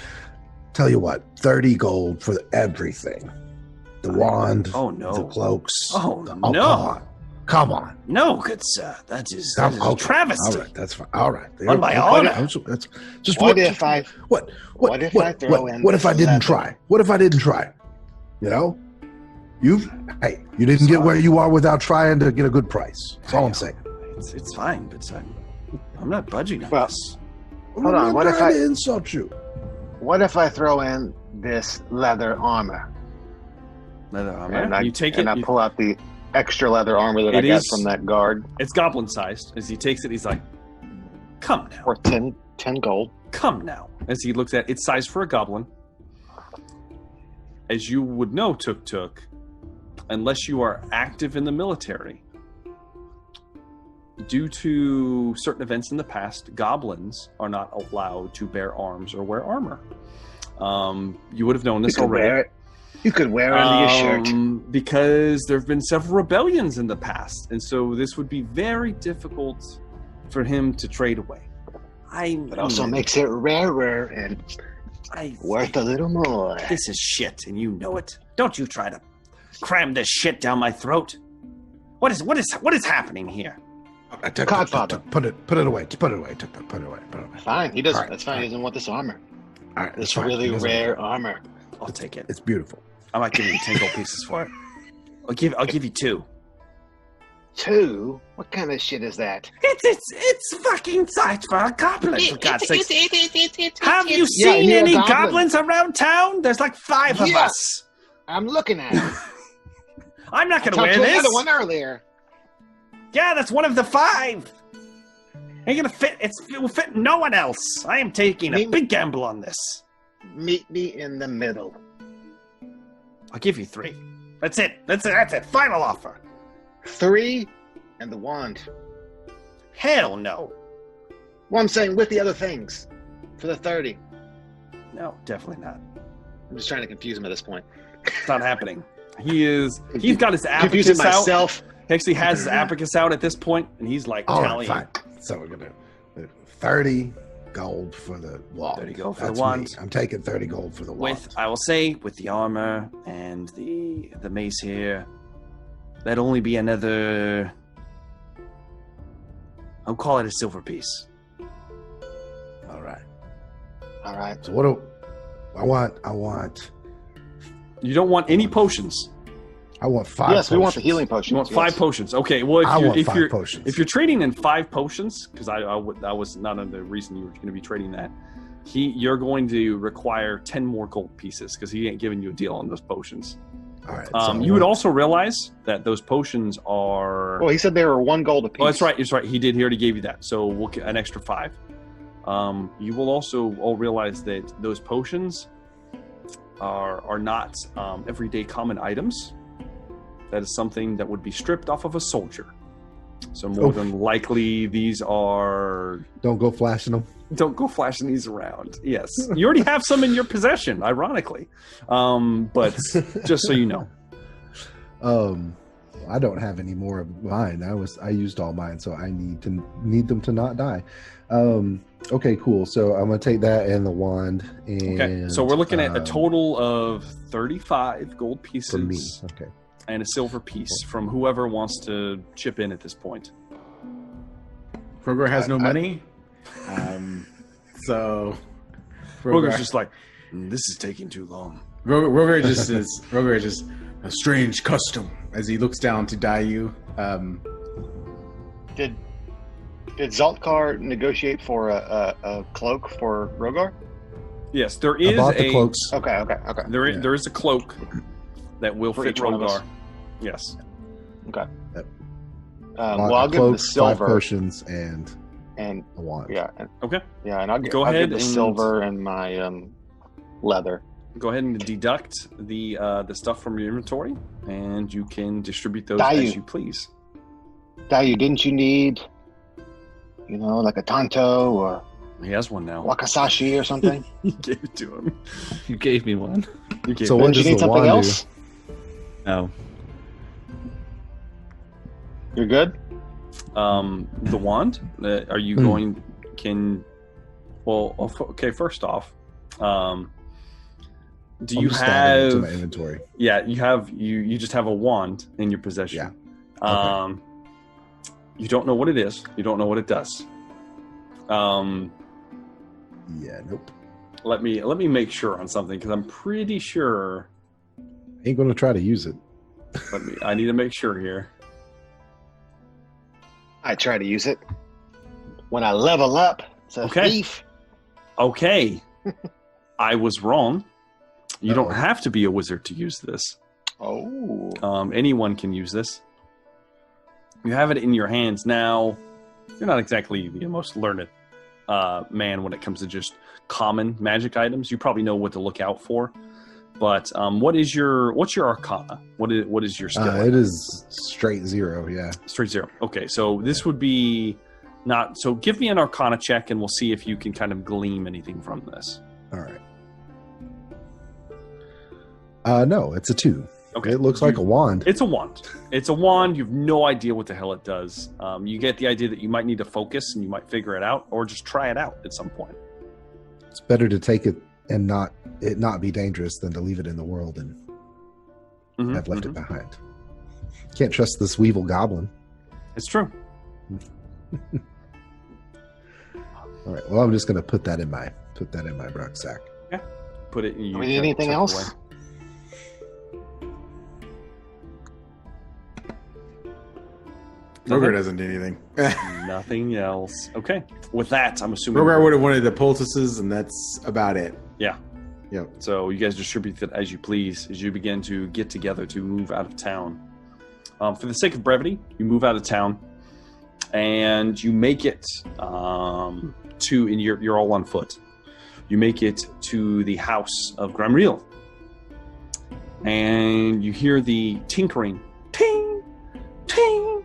Tell you what, 30 gold for everything. The wand. Oh no. The cloaks. Oh no. Come on. No, good sir. That is a travesty. All right, that's fine. All right. On my honor. What if I didn't try? What if I didn't try? You didn't get where you are without trying to get a good price. That's all I'm saying. It's fine, but I'm not budging on this. Hold on. What if I insult you? What if I throw in this leather armor? Leather armor. And You take it. and I pull out the extra leather armor that I got from that guard. It's goblin-sized. As he takes it, he's like, "Come now." Worth 10 gold. Come now. As he looks at it's sized for a goblin. As you would know, Tuk, unless you are active in the military, due to certain events in the past, goblins are not allowed to bear arms or wear armor. You would have known this already. You could wear it under your shirt. Because there have been several rebellions in the past, and so this would be very difficult for him to trade away. It also makes it rarer and worth a little more. This is shit, and you know it. Don't you try to cram this shit down my throat. What is happening here? Godfather. Put it away. Put it away. Fine, he doesn't. Right, That's fine. He doesn't want this armor. All right, This fine. really He doesn't rare want armor. I'll take it. It's beautiful. I might give you 10 gold pieces for it. I'll give you 2. 2? What kind of shit is that? It's fucking sized for a goblin, for God's sake. Have you Yeah, seen you're a any goblin. goblins around town? There's like 5 of Yes. us. I'm looking at it. I'm not I gonna talked wear to this. another one earlier. Yeah, that's one of the 5. Ain't gonna fit. It will fit no one else. I am taking a big gamble on this. Meet me in the middle. I'll give you 3. That's it. That's it. Final offer. 3 and the wand. Hell no. Well, I'm saying with the other things for the 30. No, definitely not. I'm just trying to confuse him at this point. It's not happening. He's got his Confusing abacus out. myself. He actually has his abacus out at this point, and he's like All right, tallying. fine. So we're gonna 30 gold for the wand. 30 gold for That's the wand. me. I'm taking 30 gold for the wand. I will say, with the armor and the mace here, that'd only be another. I'll call it a silver piece. All right. All right. So what do I want? You don't want any potions. I want 5. Yes, we want the potions. healing potions. You want 5 potions. Okay. Well, I want if 5 you're potions. if you're trading in 5 potions, because that was none of the reason you were going to be trading that. You're going to require 10 more gold pieces because he ain't giving you a deal on those potions. All right. So You would also realize that those potions are. Well, he said they were 1 gold apiece. Oh, that's right. That's right. He did. He already gave you that. So we'll get an extra 5. You will also all realize that those potions are not everyday common items. That is something that would be stripped off of a soldier. So more than likely, these are. Don't go flashing them. Don't go flashing these around. Yes, you already have some in your possession. Ironically, but just so you know. I don't have any more of mine. I used all mine, so I need them to not die. Okay, cool. So I'm gonna take that and the wand. And, Okay, so we're looking at a total of 35 gold pieces for me. Okay. and a silver piece from whoever wants to chip in at this point. Kroger has no money. So Roger's just like, this is taking too long. Roger just is a strange custom as he looks down to die you. Did Zaltkar negotiate for a cloak for Rogar? Yes, there I is bought the cloaks. Okay. There is a cloak that will For fit each one of us. Rogar. Yes. Okay. Yep. Well, I'll give him the Cloaks, 5 silver potions, and and a wand. Okay. and I'll Go I'll ahead give the and- silver and my leather. Go ahead and deduct the stuff from your inventory, and you can distribute those Dayu. as you please. Dayu, didn't you need, like a Tanto or He has one now. Wakasashi or something? You gave it to him. You gave me one. You gave So it. what Didn't you does need the something wand else? No. You're good? The wand? Are you going? Okay. First off, do I'm you just adding it to have? my inventory? Yeah, you have. You just have a wand in your possession. Yeah. You don't know what it is. You don't know what it does. Yeah. Nope. Let me make sure on something because I'm pretty sure. Ain't gonna try to use it. I need to make sure here. I try to use it. When I level up, it's a Okay. thief. Okay, I was wrong. You don't Uh-oh. have to be a wizard to use this. Oh. Anyone can use this. You have it in your hands now. You're not exactly the most learned man when it comes to just common magic items. You probably know what to look out for. But what's your arcana? What is your skill? It is straight 0. Yeah. Straight 0. Okay, so this would be not. So give me an arcana check, and we'll see if you can kind of glean anything from this. All right. No, it's a 2. Okay. It looks like a wand. It's a wand. It's a wand. You have no idea what the hell it does. You get the idea that you might need to focus, and you might figure it out, or just try it out at some point. It's better to take it and not be dangerous than to leave it in the world and have left it behind. Can't trust this weevil goblin. It's true. All right. Well, I'm just going to put that in my rucksack. Yeah. Put it in your. Anything else? Rogar doesn't do anything. Nothing else. Okay. With that, I'm assuming Rogar would have wanted the poultices, and that's about it. Yeah. Yep. So you guys distribute it as you please as you begin to get together to move out of town. For the sake of brevity, you move out of town, and you make it and you're all on foot. You make it to the house of Gramiel, and you hear the tinkering, ting, ting,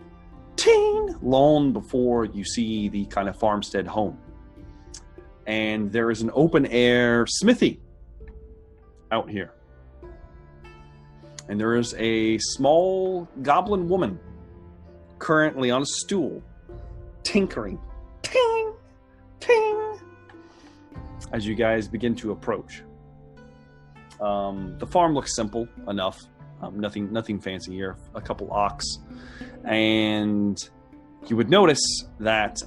ting, long before you see the kind of farmstead home. And there is an open air smithy out here. And there is a small goblin woman currently on a stool, tinkering, ting, ting, as you guys begin to approach. The farm looks simple enough. Nothing fancy here. A couple ox. And you would notice that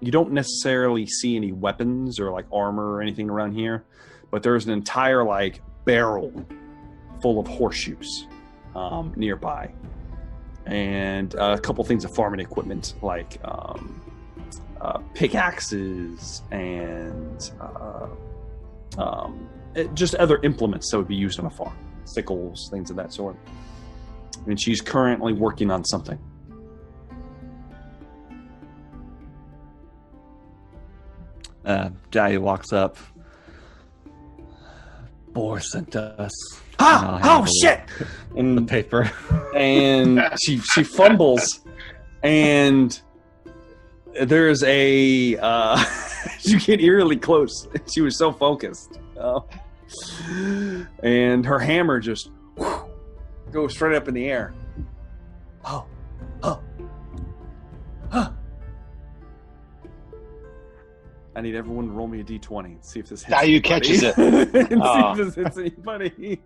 you don't necessarily see any weapons or like armor or anything around here, but there's an entire like barrel full of horseshoes nearby, and a couple things of farming equipment like pickaxes and just other implements that would be used on a farm, sickles, things of that sort. And she's currently working on something. Jai walks up. Boar sent us. Oh shit! And the paper. And she fumbles, and there's a you get eerily close. She was so focused, and her hammer just goes straight up in the air. Oh. I need everyone to roll me a d20 and see if this hits you catches it. and see if this hits anybody.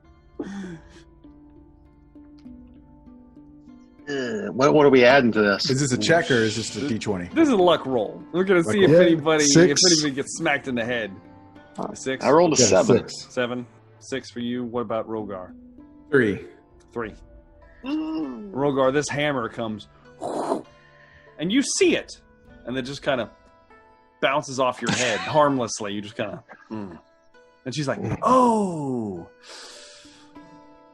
What are we adding to this? Is this a check or is this a d20? This is a luck roll. We're gonna see if anybody gets smacked in the head. 6. I rolled a 7. 7. 6 for you. What about Rogar? 3. 3. Rogar, this hammer comes, and you see it, and it just kind of bounces off your head harmlessly. You just kind of, and she's like, "Oh."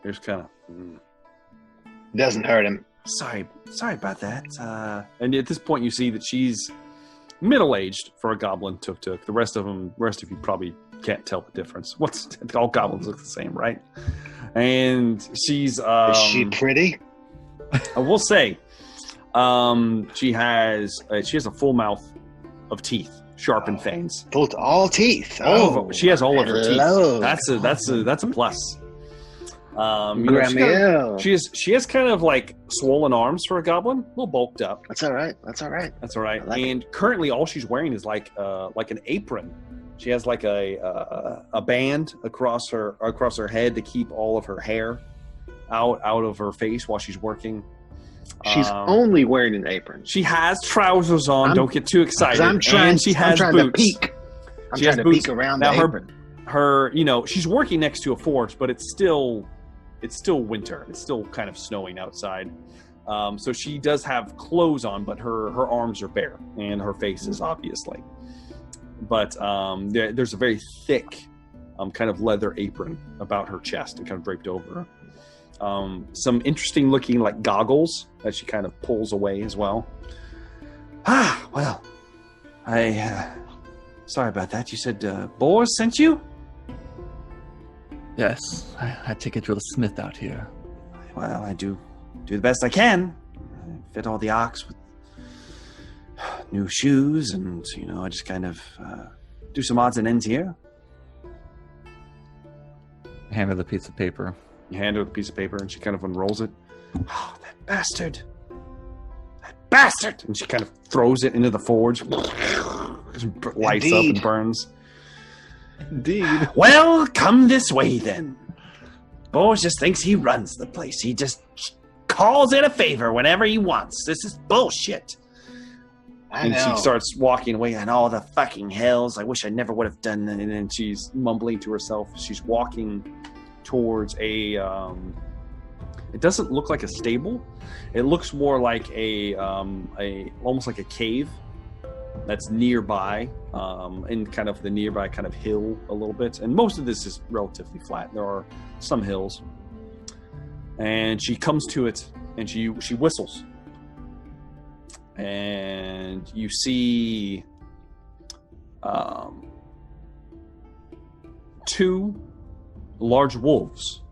You're just kind of. Doesn't hurt him. Sorry about that. And at this point, you see that she's middle-aged for a goblin. Tuk. The rest of you probably can't tell the difference. All goblins look the same, right? And she's. Is she pretty? I will say, she has a full mouth of teeth, sharpened fangs. All teeth. All of them. She has all of her hello. teeth. That's a plus. Gramiel. She has kind of like swollen arms for a goblin, a little bulked up. That's all right. That's all right. Like and currently, all she's wearing is like an apron. She has like a band across her head to keep all of her hair out of her face while she's working. She's only wearing an apron. She has trousers on. Don't get too excited. I'm trying boots. to peek. I'm trying to peek around the apron. Her, she's working next to a forge, but it's still winter. It's still kind of snowing outside. So she does have clothes on, but her arms are bare and her face is obviously. But there's a very thick kind of leather apron about her chest and kind of draped over her. some interesting looking like goggles that she kind of pulls away as well. Well, sorry about that. You said Boris sent you? Yes, I take it you're the smith out here. Well, I do the best I can. I fit all the ox with new shoes, and I just kind of do some odds and ends here. Hand her the piece of paper. You hand her the piece of paper, and she kind of unrolls it. Oh, that bastard! That bastard! And she kind of throws it into the forge. Lights up and burns. Indeed. Well, come this way then. Boris just thinks he runs the place. He just calls in a favor whenever he wants. This is bullshit. And she starts walking away, and all the fucking hells. I wish I never would have done that. And then she's mumbling to herself. She's walking towards a it doesn't look like a stable. It looks more like a almost like a cave that's nearby, in kind of the nearby kind of hill a little bit. And most of this is relatively flat. There are some hills. And she comes to it, and she whistles. And you see two large wolves,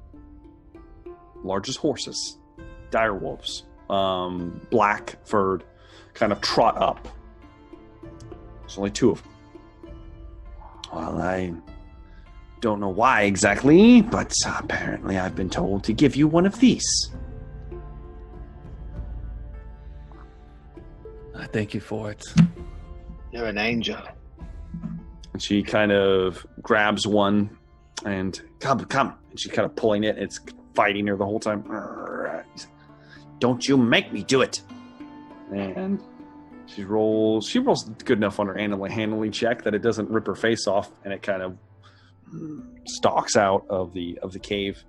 large as horses, dire wolves, black furred, kind of trot up. There's only two of them. Well, I don't know why exactly, but apparently I've been told to give you one of these. I thank you for it. You're an angel. And she kind of grabs one and come. And she's kind of pulling it. It's fighting her the whole time. Don't you make me do it. And she rolls good enough on her handling check that it doesn't rip her face off, and it kind of stalks out of the cave.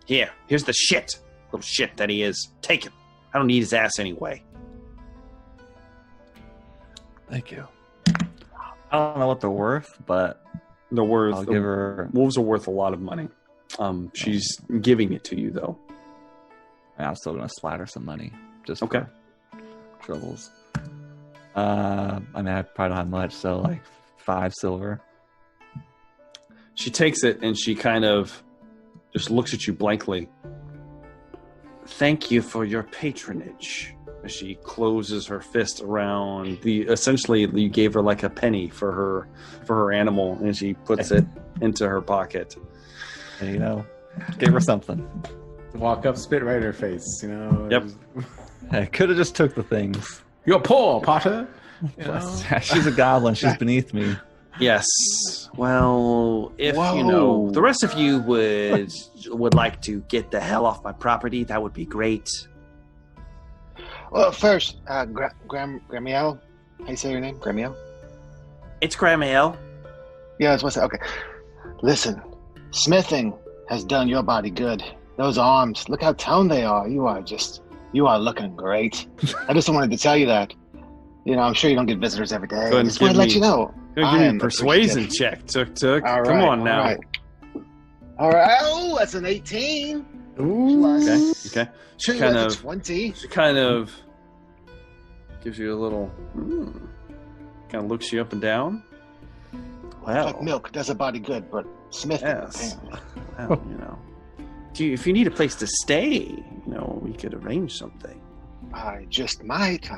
Here's the shit. Little shit that he is. Take him. I don't need his ass anyway. Thank you. I don't know what they're worth, but they're worth. I'll give her. Wolves are worth a lot of money. She's giving it to you though. I'm still gonna slide her some money, just okay. For troubles. I mean, I probably don't have much, so like 5 silver. She takes it and she kind of just looks at you blankly. Thank you for your patronage. She closes her fist around essentially you gave her like a penny for her animal, and she puts it into her pocket. And, gave her something. Walk up, spit right in her face, Yep. I could have just took the things. You're poor, Potter. She's a goblin. She's beneath me. Yes. Well, if the rest of you would like to get the hell off my property, that would be great. Well, first, Gramiel. How you say your name? Gramiel? It's Gramiel. Yeah, that's what's okay. Listen, smithing has done your body good. Those arms, look how toned they are. You are looking great. I just wanted to tell you that. I'm sure you don't get visitors every day. I just want to let you know. Give me a persuasion check. Took. All right, come on now. All right. Oh, that's an 18. Ooh. Okay. She kind of 20. She kind of gives you a little. Kind of looks you up and down. Well, like milk does a body good, but smithing. Yes. Well, if you need a place to stay, we could arrange something. I just might.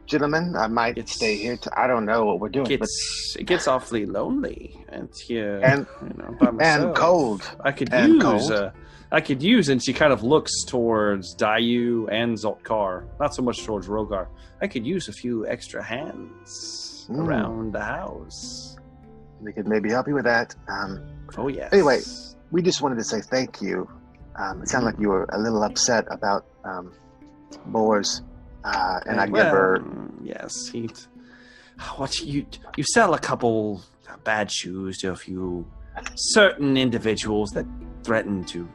Gentlemen, I might stay here. I don't know what we're doing. It gets awfully lonely and here, by myself. And cold. I could use, and she kind of looks towards Dayu and Zoltkar, not so much towards Rogar. I could use a few extra hands around the house. We could maybe help you with that. Oh yes. Anyway, we just wanted to say thank you. It sounded like you were a little upset about Boars. And I give her. Yes, you sell a couple bad shoes to a few certain individuals that threaten to,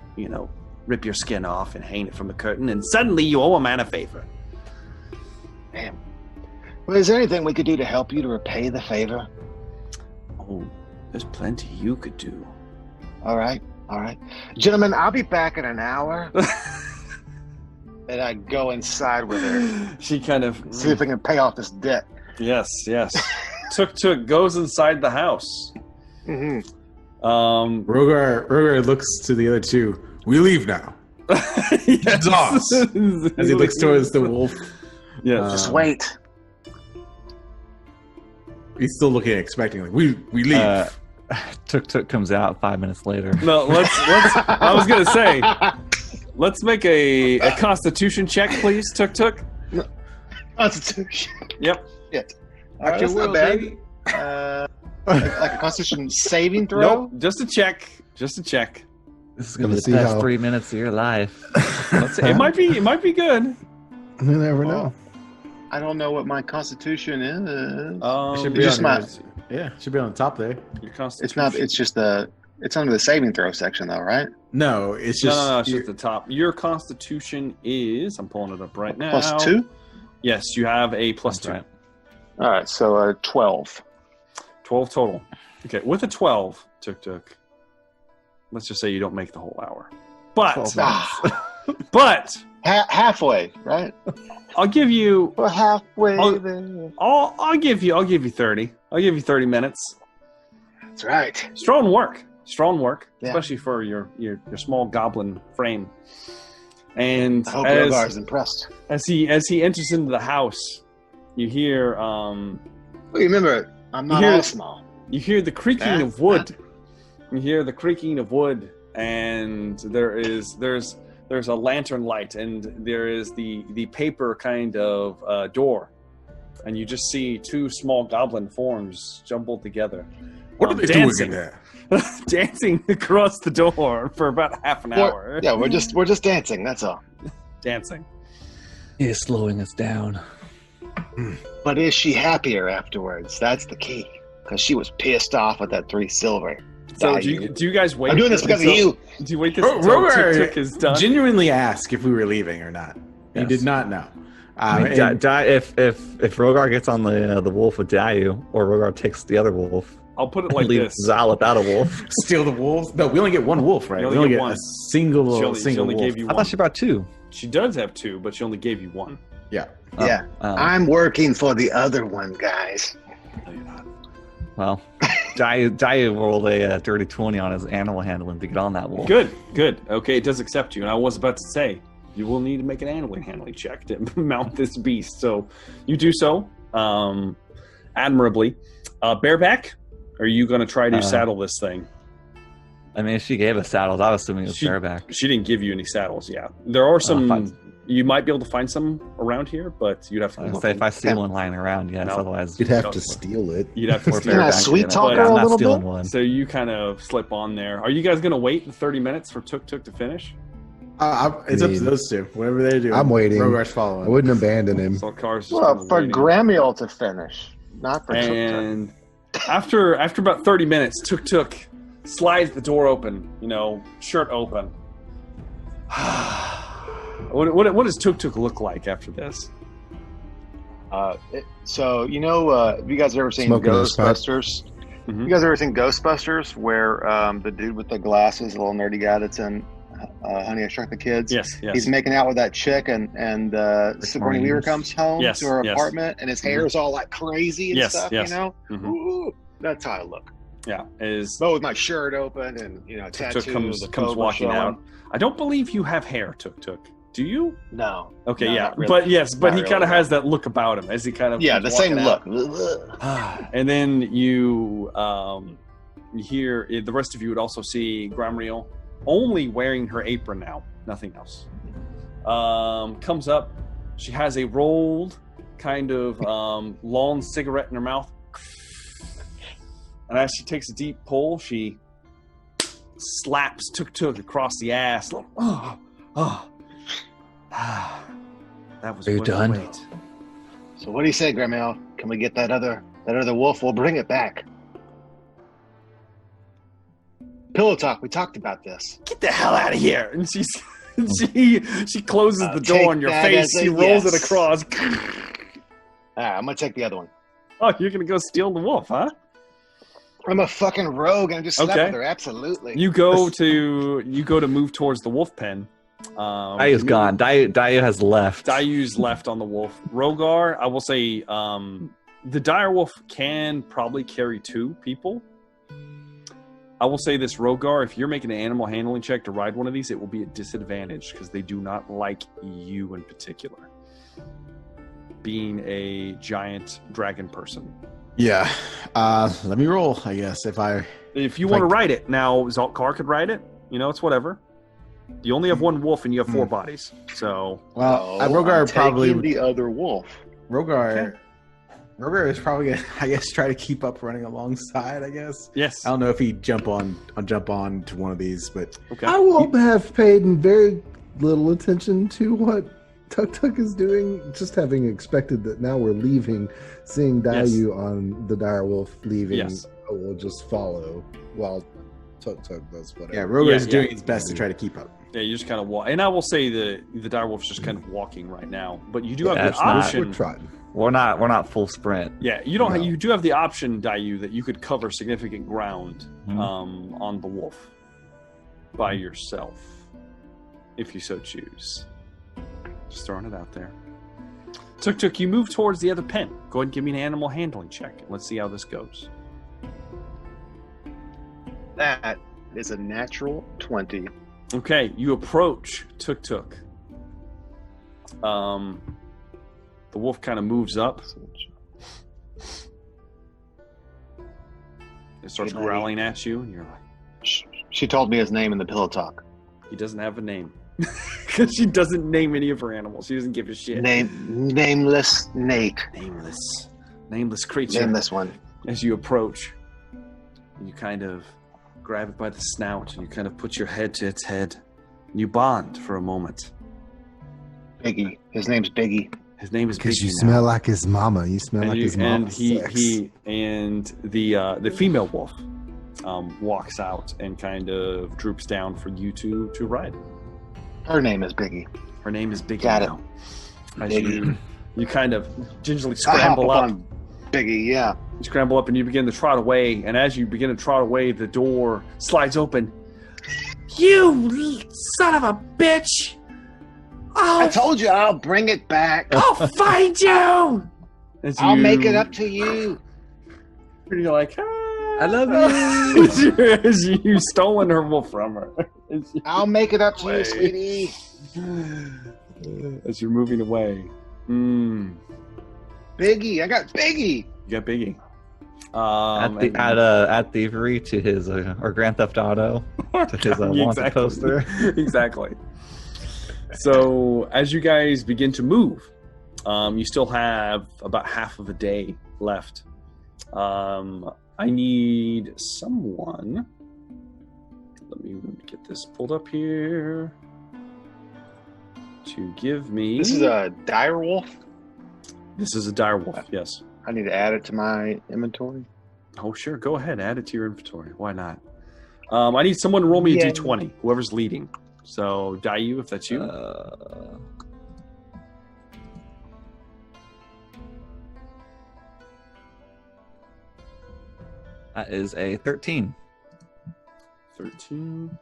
rip your skin off and hang it from the curtain, and suddenly you owe a man a favor. Damn. Well, is there anything we could do to help you to repay the favor? Oh, there's plenty you could do. All right. All right, gentlemen, I'll be back in an hour. And I go inside with her. She kind of See if I can pay off this debt. Yes. Tuk goes inside the house. Mm-hmm. Rogar looks to the other two. We leave now. Yes. Doss. As he looks towards the wolf. Yeah. Just wait. He's still looking, expecting. Like we leave. Tuk comes out 5 minutes later. No, let's. I was gonna say, let's make a Constitution check, please. Tuk. Constitution. Yep. Actually, not bad. Like a Constitution saving throw. Nope. Just a check. This is gonna be Let's the see best how- 3 minutes of your life. Let's see. It might be good. You never know. I don't know what my Constitution is. It should be be on should be on the top there. Your Constitution. It's not. It's just it's under the saving throw section, though, right? No, it's just No, it's just the top. Your Constitution is. I'm pulling it up right now. +2. Yes, you have a +2. That's right. All right, so 12. 12 total. Okay, with a 12, Tuk. Let's just say you don't make the whole hour. But 12 but Halfway, right? I'll give you We're halfway Oh. there. I'll give you 30. I'll give you 30 minutes. That's right. Strong work, Yeah. especially for your small goblin frame. And I hope Rogar's impressed. as he enters into the house, you hear Well, remember, I'm not Here- all small. you hear the creaking Yeah. of wood. You hear the creaking of wood, and there's a lantern light, and there is the paper kind of door, and you just see two small goblin forms jumbled together. what are they dancing, doing in there? dancing across the door for about half an hour. Yeah, we're just dancing. That's all. Dancing. He is slowing us down. But is she happier afterwards? That's the key. Because she was pissed off at that 3 silver. So value. do you guys wait? I'm doing this because of until- you. Do you wait this Ro- until Rogar Tuk is done? genuinely asked if we were leaving or not. He Yes. did not know. I mean, And- if Rogar gets on the wolf with Dayu, or Rogar takes the other wolf, I'll put it like leave this. Zal without a wolf. steal the wolves? No, we only get one wolf, right? You We only only get get one. a single She only wolf. gave you I one. thought she brought 2. She does have 2, but she only gave you 1. Yeah. Yeah. I'm working for the other one, guys. No, you're not. Well, Dayu rolled a dirty 20 on his animal handling to get on that wolf. Good. Okay, it does accept you. And I was about to say, you will need to make an animal handling check to mount this beast. So you do so admirably. Bareback, are you going to try to saddle this thing? I mean, if she gave us saddles, I was assuming it was bareback. She didn't give you any saddles, yeah. There are some... fine. You might be able to find some around here, but you'd have to... I say if I see one lying around, yes. No. Otherwise, You'd have to steal it. You'd have to or steal Can I bareback, sweet you know, talk but her I'm a not little stealing bit? one. So you kind of slip on there. Are you guys going to wait the 30 minutes for Tuk to finish? It's up to those two. Whatever they do. I'm waiting. Rogar's I following. wouldn't abandon him. So Car's just Well, kinda for waiting. Gramiel to finish, not for Tuk. And after about 30 minutes, Tuk slides the door open, shirt open. What does Tuk look like after this? So, have you guys ever seen Smoking his pipe. Ghostbusters? Mhm. You guys ever seen Ghostbusters, where the dude with the glasses, the little nerdy guy that's in Honey, I Shrunk the Kids? Yes. He's making out with that chick, and Sigourney Weaver comes home Yes, to her yes. apartment, and his hair is all like crazy and Yes, stuff, yes. Mhm. Ooh, that's how I look. Yeah, is But with my shirt open and, tattoos. Tuk comes the cobra walking showing. out. I don't believe you have hair, Tuk. Do you? No. Okay, No, yeah, not really. but yes, but Not he really, kind of no. has that look about him as he kind of Yeah, comes the same walking look. out. And then you hear the rest of you would also see Gramiel only wearing her apron now, nothing else. Comes up, she has a rolled kind of long cigarette in her mouth, and as she takes a deep pull, she slaps Tuk across the ass. That was Are you worth the done? wait. So what do you say, Gramiel? Can we get that other wolf? We'll bring it back. Pillow talk. We talked about this. Get the hell out of here! And she closes the door take on your that face. as a She rolls it yes. across. All right, I'm gonna take the other one. Oh, you're gonna go steal the wolf, huh? I'm a fucking rogue. I just slept Okay. with her. Absolutely. You go to move towards the wolf pen. Dayu's gone. Dayu has left. Dayu's left on the wolf. Rogar, I will say, the dire wolf can probably carry 2 people. I will say this, Rogar, if you're making an animal handling check to ride one of these, it will be a disadvantage because they do not like you in particular. Being a giant dragon person. Yeah. Let me roll, I guess, If you want to ride it. Now, Zaltkar could ride it. You know, it's whatever. You only have 1 wolf and you have 4 bodies. So, Well, I'm Rogar probably taking the other wolf. Rogar is probably gonna, I guess, try to keep up running alongside. I guess. yes. I don't know if he'd jump on to one of these, but Okay. I will have paid very little attention to what Tuk Tuk is doing, just having expected that now we're leaving, seeing Dayu on the dire wolf leaving. Yes. I will just follow while Tuk Tuk does whatever. yeah, Rogar is Yeah, doing yeah. his best to try to keep up. Yeah, you just kind of walk. And I will say the dire wolf's just kind of walking right now. But you do have That's the not- option. We're trotting. We're not full sprint. Yeah, you don't. No. You do have the option, Dayu, that you could cover significant ground Mhm. on the wolf by yourself, if you so choose. Just throwing it out there. Tuk Tuk, you move towards the other pen. Go ahead and give me an animal handling check. Let's see how this goes. That is a natural 20. Okay, you approach Tuk Tuk. The wolf kind of moves up. It starts Hey, buddy. growling at you, and you're like, She told me his name in the pillow talk. he doesn't have a name. Because she doesn't name any of her animals. She doesn't give a shit. Nameless Nate. Nameless creature. Nameless one. As you approach, you kind of grab it by the snout, and you kind of put your head to its head. And you bond for a moment. Biggie. His name's Biggie. His name is Because Biggie you now. smell like his mama. You smell like his mama. and the female wolf walks out and kind of droops down for you to ride. Her name is Biggie. Her name is Biggie Got it. now. As Biggie. you kind of gingerly I hop scramble up. on Biggie, yeah. You scramble up and you begin to trot away. And as you begin to trot away, the door slides open. You son of a bitch! I told you I'll bring it back. I'll find you! I'll make it up to you. And you're like, I love you. As you've stolen her wolf from her. I'll make it up to you, Wait. sweetie. As you're moving away. Biggie. I got Biggie. You got Biggie. At thievery to his or Grand Theft Auto to his wanted poster. Exactly. So as you guys begin to move, you still have about half of a day left. I need someone. Let me get this pulled up here to give me. This is a dire wolf. This is a dire wolf. Yes. I need to add it to my inventory. Oh, sure. Go ahead. Add it to your inventory. Why not? I need someone to roll me a Yay. d20. Whoever's leading. So, Dayu, if that's you. That is a 13. 13.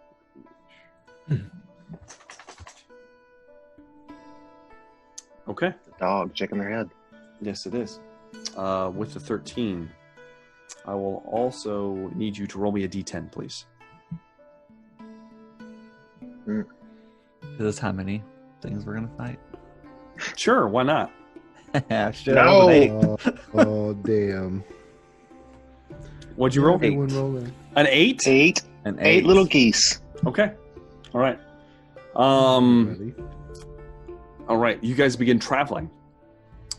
Okay. The dog shaking their head. Yes, it is. With the 13, I will also need you to roll me a d10, please. Is this how many things we're gonna fight? Sure, why not? Shit, No. I was an 8. Oh, damn. What'd you roll? Everyone rolling. An 8? Eight An 8. little geese. Okay. All right. Ready? All right. You guys begin traveling.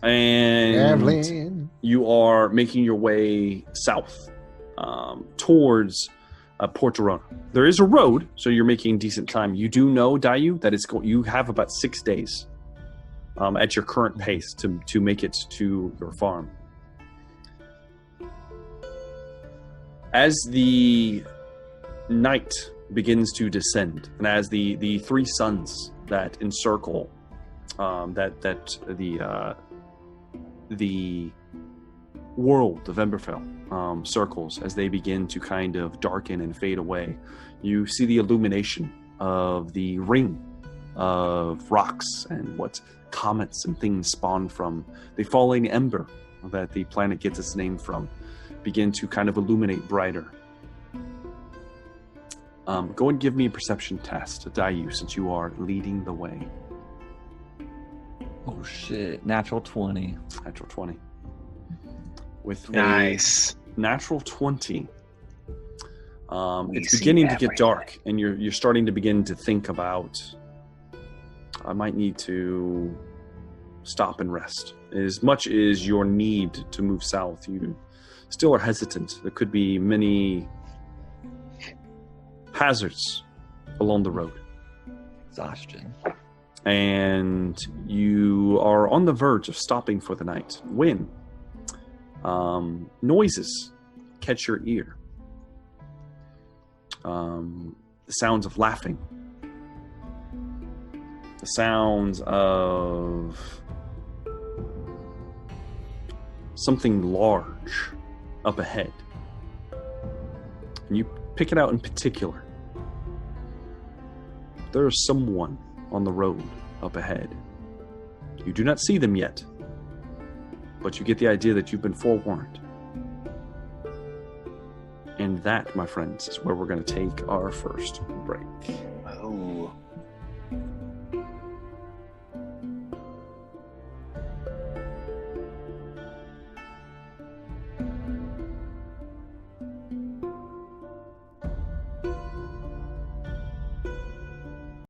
And Traveling. you are making your way south towards Port Dorona. There is a road, so you're making decent time. You do know, Dayu, that you have about 6 days at your current pace to make it to your farm. As the night begins to descend, and as the 3 suns that encircle the world of Emberfell circles as they begin to kind of darken and fade away. You see the illumination of the ring of rocks and what comets and things spawn from the falling ember that the planet gets its name from begin to kind of illuminate brighter. Go and give me a perception test, Dayu, since you are leading the way. Oh shit! Natural 20. Natural 20. With Nice. a natural 20, it's beginning to get dark, and you're starting to begin to think about, I might need to stop and rest. As much as your need to move south, you still are hesitant. There could be many hazards along the road. Exhaustion. And you are on the verge of stopping for the night when noises catch your ear. The sounds of laughing. The sounds of something large up ahead. And you pick it out in particular. There is someone on the road up ahead. You do not see them yet, but you get the idea that you've been forewarned. And that, my friends, is where we're going to take our first break. Oh.